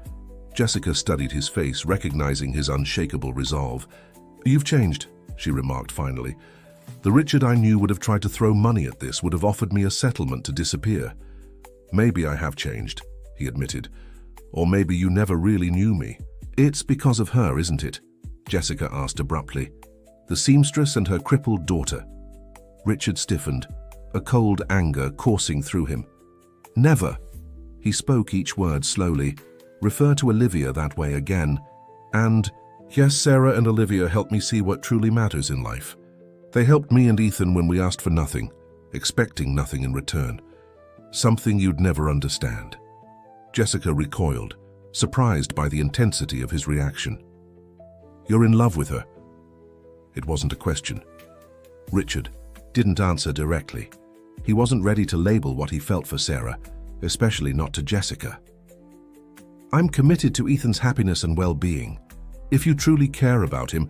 Jessica studied his face, recognizing his unshakable resolve. You've changed, she remarked finally. The Richard I knew would have tried to throw money at this, would have offered me a settlement to disappear. Maybe I have changed, he admitted. Or maybe you never really knew me. It's because of her, isn't it? Jessica asked abruptly. The seamstress and her crippled daughter. Richard stiffened, a cold anger coursing through him. Never. He spoke each word slowly. Refer to Olivia that way again. And, yes, Sarah and Olivia helped me see what truly matters in life. They helped me and Ethan when we asked for nothing, expecting nothing in return. Something you'd never understand. Jessica recoiled, surprised by the intensity of his reaction. You're in love with her. It wasn't a question. Richard didn't answer directly. He wasn't ready to label what he felt for Sarah, especially not to Jessica. I'm committed to Ethan's happiness and well-being. If you truly care about him,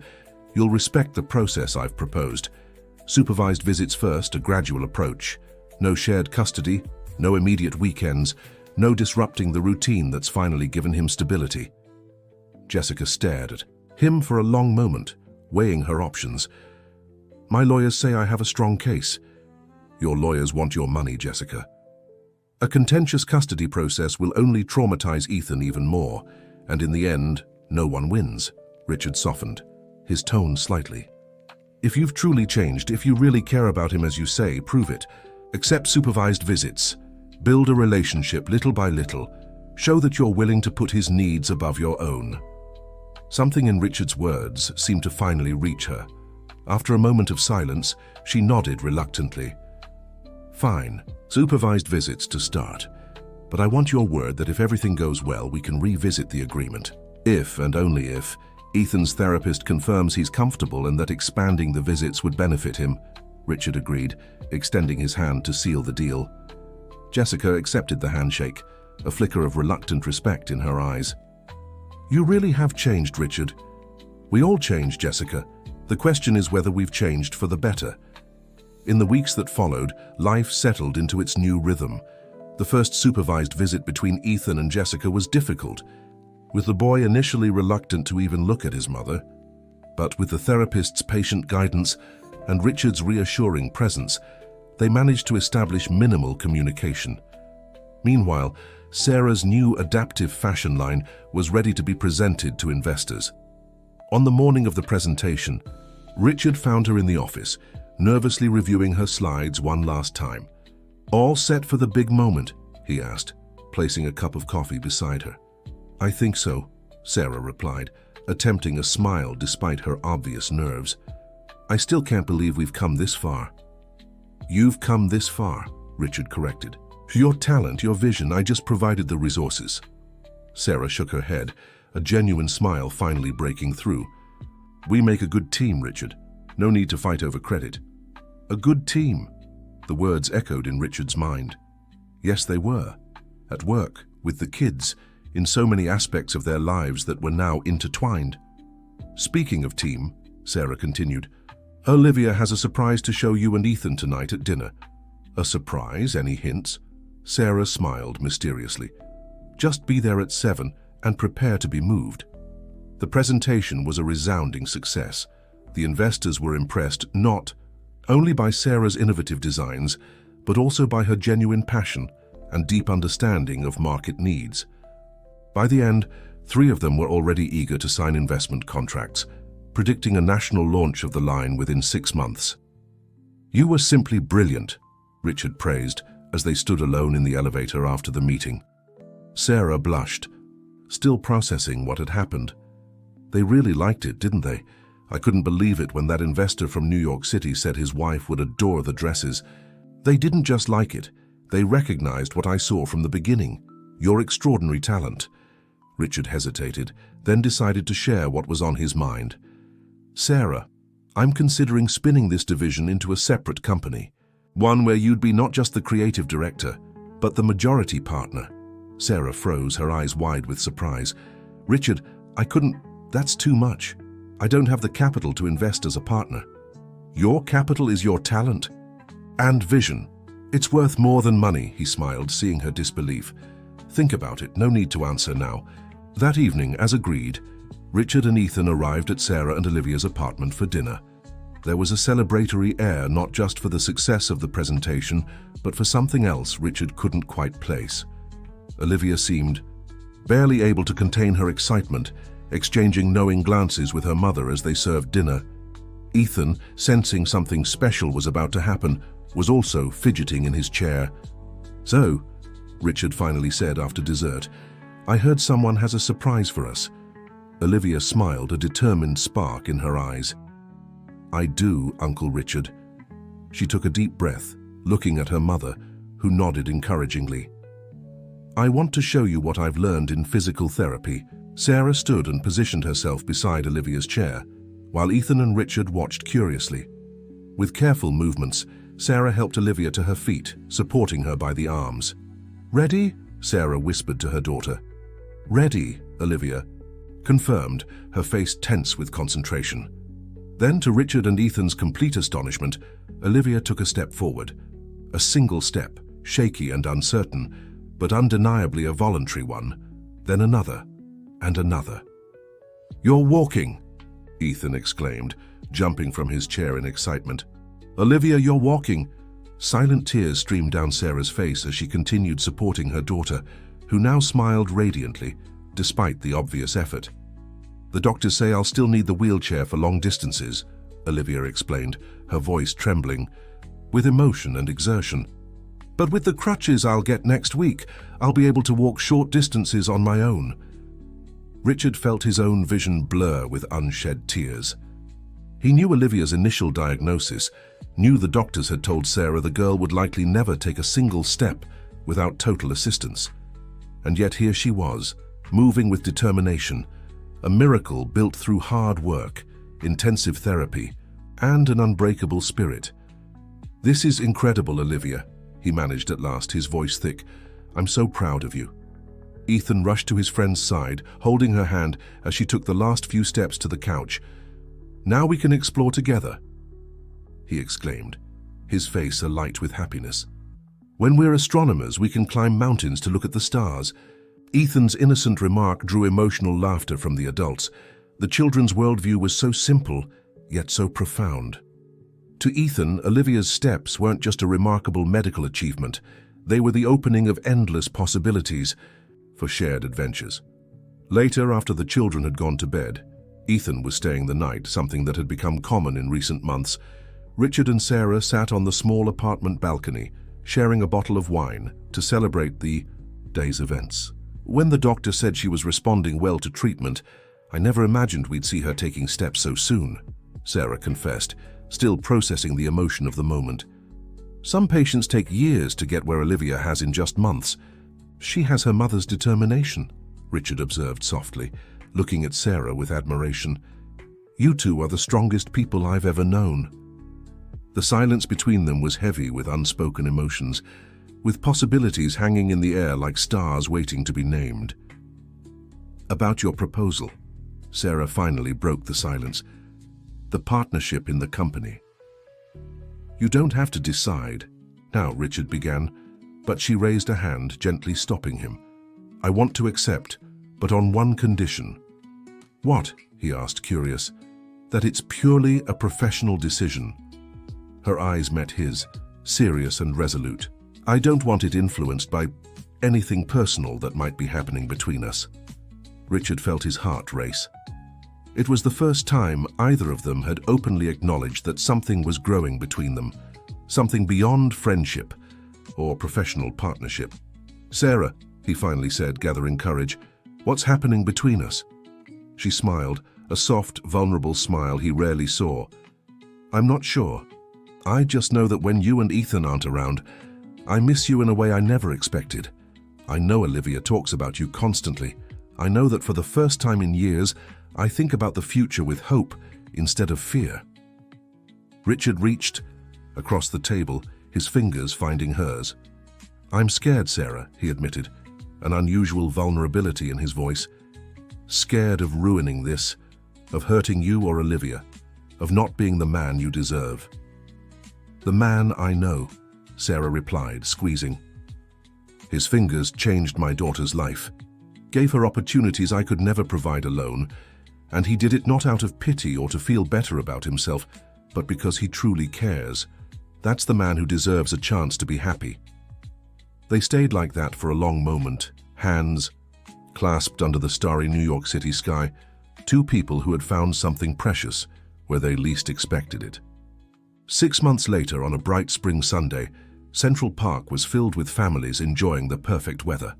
you'll respect the process I've proposed. Supervised visits first, a gradual approach. No shared custody, no immediate weekends, no disrupting the routine that's finally given him stability. Jessica stared at him for a long moment, weighing her options. My lawyers say I have a strong case. Your lawyers want your money, Jessica. A contentious custody process will only traumatize Ethan even more, and in the end, no one wins. Richard softened, his tone slightly. If you've truly changed, if you really care about him as you say, prove it. Accept supervised visits. Build a relationship little by little. Show that you're willing to put his needs above your own. Something in Richard's words seemed to finally reach her. After a moment of silence, she nodded reluctantly. Fine, supervised visits to start. But I want your word that if everything goes well, we can revisit the agreement. If and only if Ethan's therapist confirms he's comfortable and that expanding the visits would benefit him, Richard agreed, extending his hand to seal the deal. Jessica accepted the handshake, a flicker of reluctant respect in her eyes. You really have changed, Richard. We all change, Jessica. The question is whether we've changed for the better. In the weeks that followed, life settled into its new rhythm. The first supervised visit between Ethan and Jessica was difficult, with the boy initially reluctant to even look at his mother. But with the therapist's patient guidance and Richard's reassuring presence, they managed to establish minimal communication. Meanwhile, Sarah's new adaptive fashion line was ready to be presented to investors. On the morning of the presentation, Richard found her in the office, nervously reviewing her slides one last time. All set for the big moment? He asked, placing a cup of coffee beside her. I think so, Sarah replied, attempting a smile despite her obvious nerves. I still can't believe we've come this far. You've come this far, Richard corrected. Your talent, your vision, I just provided the resources. Sarah shook her head, a genuine smile finally breaking through. We make a good team, Richard. No need to fight over credit. A good team. The words echoed in Richard's mind. Yes, they were. At work, with the kids, in so many aspects of their lives that were now intertwined. Speaking of team, Sarah continued, Olivia has a surprise to show you and Ethan tonight at dinner. A surprise? Any hints? Sarah smiled mysteriously. Just be there at 7 and prepare to be moved. The presentation was a resounding success. The investors were impressed not only by Sarah's innovative designs, but also by her genuine passion and deep understanding of market needs. By the end, 3 of them were already eager to sign investment contracts, predicting a national launch of the line within 6 months. "You were simply brilliant," Richard praised as they stood alone in the elevator after the meeting. Sarah blushed, still processing what had happened. "They really liked it, didn't they? I couldn't believe it when that investor from New York City said his wife would adore the dresses. They didn't just like it, they recognized what I saw from the beginning, your extraordinary talent." Richard hesitated, then decided to share what was on his mind. "Sarah, I'm considering spinning this division into a separate company. One where you'd be not just the creative director, but the majority partner." Sarah froze, her eyes wide with surprise. "Richard, that's too much. I don't have the capital to invest as a partner." "Your capital is your talent and vision. It's worth more than money," he smiled, seeing her disbelief. "Think about it, no need to answer now." That evening, as agreed, Richard and Ethan arrived at Sarah and Olivia's apartment for dinner. There was a celebratory air not just for the success of the presentation, but for something else Richard couldn't quite place. Olivia seemed barely able to contain her excitement, exchanging knowing glances with her mother as they served dinner. Ethan, sensing something special was about to happen, was also fidgeting in his chair. "So," Richard finally said after dessert, "I heard someone has a surprise for us." Olivia smiled, a determined spark in her eyes. "I do, Uncle Richard." She took a deep breath, looking at her mother, who nodded encouragingly. "I want to show you what I've learned in physical therapy." Sarah stood and positioned herself beside Olivia's chair, while Ethan and Richard watched curiously. With careful movements, Sarah helped Olivia to her feet, supporting her by the arms. "Ready?" Sarah whispered to her daughter. "Ready," Olivia confirmed, her face tense with concentration. Then, to Richard and Ethan's complete astonishment, Olivia took a step forward. A single step, shaky and uncertain, but undeniably a voluntary one. Then another, and another. "You're walking!" Ethan exclaimed, jumping from his chair in excitement. "Olivia, you're walking!" Silent tears streamed down Sarah's face as she continued supporting her daughter, who now smiled radiantly, despite the obvious effort. "The doctors say I'll still need the wheelchair for long distances," Olivia explained, her voice trembling with emotion and exertion. "But with the crutches I'll get next week, I'll be able to walk short distances on my own." Richard felt his own vision blur with unshed tears. He knew Olivia's initial diagnosis, knew the doctors had told Sarah the girl would likely never take a single step without total assistance. And yet here she was, moving with determination, a miracle built through hard work, intensive therapy, and an unbreakable spirit. "This is incredible, Olivia," he managed at last, his voice thick. "I'm so proud of you." Ethan rushed to his friend's side, holding her hand as she took the last few steps to the couch. "Now we can explore together," he exclaimed, his face alight with happiness. "When we're astronomers, we can climb mountains to look at the stars." Ethan's innocent remark drew emotional laughter from the adults. The children's worldview was so simple, yet so profound. To Ethan, Olivia's steps weren't just a remarkable medical achievement. They were the opening of endless possibilities for shared adventures. Later, after the children had gone to bed, Ethan was staying the night, something that had become common in recent months. Richard and Sarah sat on the small apartment balcony, sharing a bottle of wine to celebrate the day's events. "When the doctor said she was responding well to treatment, I never imagined we'd see her taking steps so soon," Sarah confessed, still processing the emotion of the moment. "Some patients take years to get where Olivia has in just months. She has her mother's determination," Richard observed softly, looking at Sarah with admiration. "You two are the strongest people I've ever known." The silence between them was heavy with unspoken emotions, with possibilities hanging in the air like stars waiting to be named. "About your proposal," Sarah finally broke the silence. "The partnership in the company." "You don't have to decide now," Richard began, but she raised a hand, gently stopping him. "I want to accept, but on one condition." "What?" he asked, curious. "That it's purely a professional decision." Her eyes met his, serious and resolute. I don't want it influenced by anything personal that might be happening between us." Richard felt his heart race. It was the first time either of them had openly acknowledged that something was growing between them, something beyond friendship or professional partnership. "Sarah," he finally said, gathering courage, "what's happening between us?" She smiled, a soft, vulnerable smile he rarely saw. "I'm not sure. I just know that when you and Ethan aren't around, I miss you in a way I never expected. I know Olivia talks about you constantly. I know that for the first time in years, I think about the future with hope instead of fear." Richard reached across the table, his fingers finding hers. "I'm scared, Sarah," he admitted, an unusual vulnerability in his voice. "Scared of ruining this, of hurting you or Olivia, of not being the man you deserve." "The man I know," Sarah replied, squeezing. "His fingers changed my daughter's life, gave her opportunities I could never provide alone, and he did it not out of pity or to feel better about himself, but because he truly cares. That's the man who deserves a chance to be happy." They stayed like that for a long moment, hands clasped under the starry New York City sky, two people who had found something precious where they least expected it. 6 months later, on a bright spring Sunday, Central Park was filled with families enjoying the perfect weather.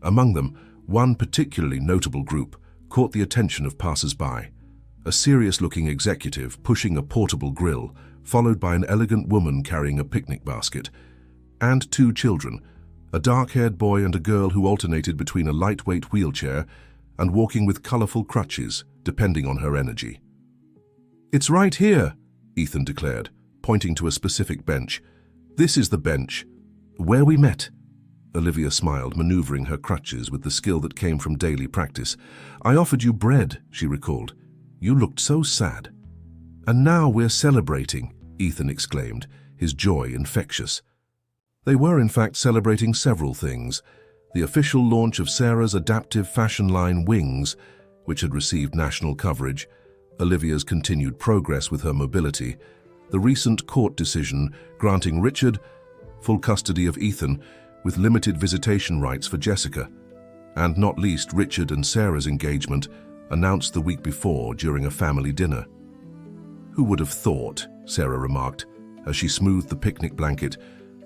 Among them, one particularly notable group caught the attention of passers-by. A serious-looking executive pushing a portable grill, followed by an elegant woman carrying a picnic basket, and 2 children, a dark-haired boy and a girl who alternated between a lightweight wheelchair and walking with colorful crutches, depending on her energy. "It's right here," Ethan declared, pointing to a specific bench. "This is the bench where we met." Olivia smiled, maneuvering her crutches with the skill that came from daily practice. "I offered you bread," she recalled. "You looked so sad." "And now we're celebrating," Ethan exclaimed, his joy infectious. They were in fact celebrating several things: the official launch of Sarah's adaptive fashion line Wings, which had received national coverage, Olivia's continued progress with her mobility, the recent court decision granting Richard full custody of Ethan with limited visitation rights for Jessica, and not least Richard and Sarah's engagement, announced the week before during a family dinner. "Who would have thought," Sarah remarked, as she smoothed the picnic blanket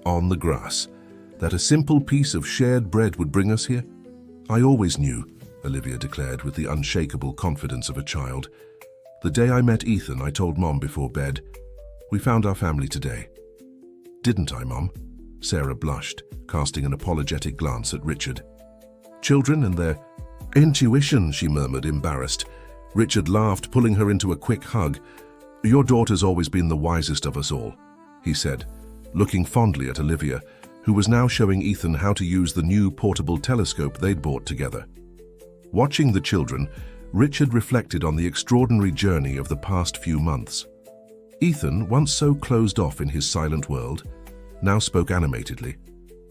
on the grass, "that a simple piece of shared bread would bring us here?" "I always knew," Olivia declared with the unshakable confidence of a child. "The day I met Ethan, I told Mom before bed, we found our family today." "Didn't I, Mom?" Sarah blushed, casting an apologetic glance at Richard. "Children and their intuition," she murmured, embarrassed. Richard laughed, pulling her into a quick hug. "Your daughter's always been the wisest of us all," he said, looking fondly at Olivia, who was now showing Ethan how to use the new portable telescope they'd bought together. Watching the children, Richard reflected on the extraordinary journey of the past few months. Ethan, once so closed off in his silent world, now spoke animatedly,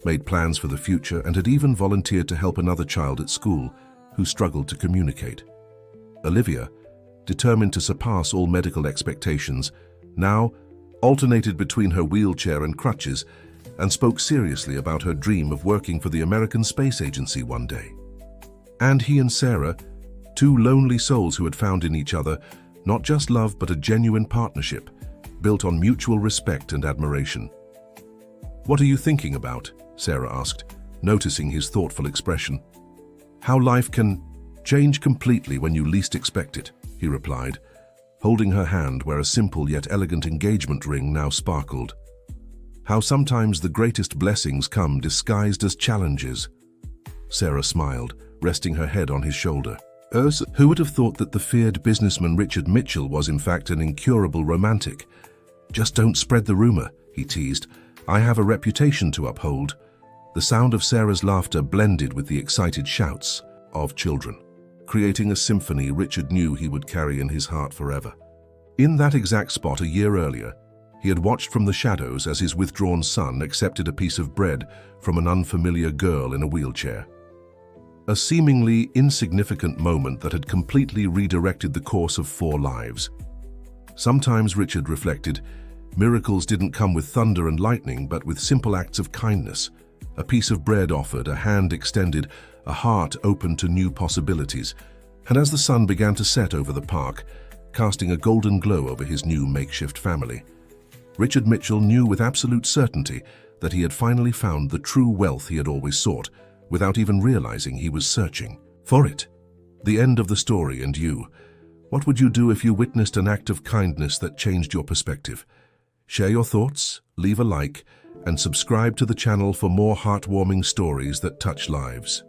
made plans for the future, and had even volunteered to help another child at school who struggled to communicate. Olivia, determined to surpass all medical expectations, now alternated between her wheelchair and crutches and spoke seriously about her dream of working for the American Space Agency one day. And he and Sarah, 2 lonely souls who had found in each other not just love but a genuine partnership, built on mutual respect and admiration. "What are you thinking about?" Sarah asked, noticing his thoughtful expression. "How life can change completely when you least expect it," he replied, holding her hand where a simple yet elegant engagement ring now sparkled. "How sometimes the greatest blessings come disguised as challenges." Sarah smiled, resting her head on his shoulder. Who would have thought that the feared businessman Richard Mitchell was in fact an incurable romantic? "Just don't spread the rumor," he teased. "I have a reputation to uphold." The sound of Sarah's laughter blended with the excited shouts of children, creating a symphony Richard knew he would carry in his heart forever. In that exact spot a year earlier, he had watched from the shadows as his withdrawn son accepted a piece of bread from an unfamiliar girl in a wheelchair. A seemingly insignificant moment that had completely redirected the course of 4 lives. Sometimes, Richard reflected, Miracles didn't come with thunder and lightning, but with simple acts of kindness. A piece of bread offered, a hand extended, a heart open to new possibilities. And as the sun began to set over the park, casting a golden glow over his new makeshift family, Richard Mitchell knew with absolute certainty that he had finally found the true wealth he had always sought, without even realizing he was searching for it. The end of the story. And you? What would you do if you witnessed an act of kindness that changed your perspective? Share your thoughts, leave a like, and subscribe to the channel for more heartwarming stories that touch lives.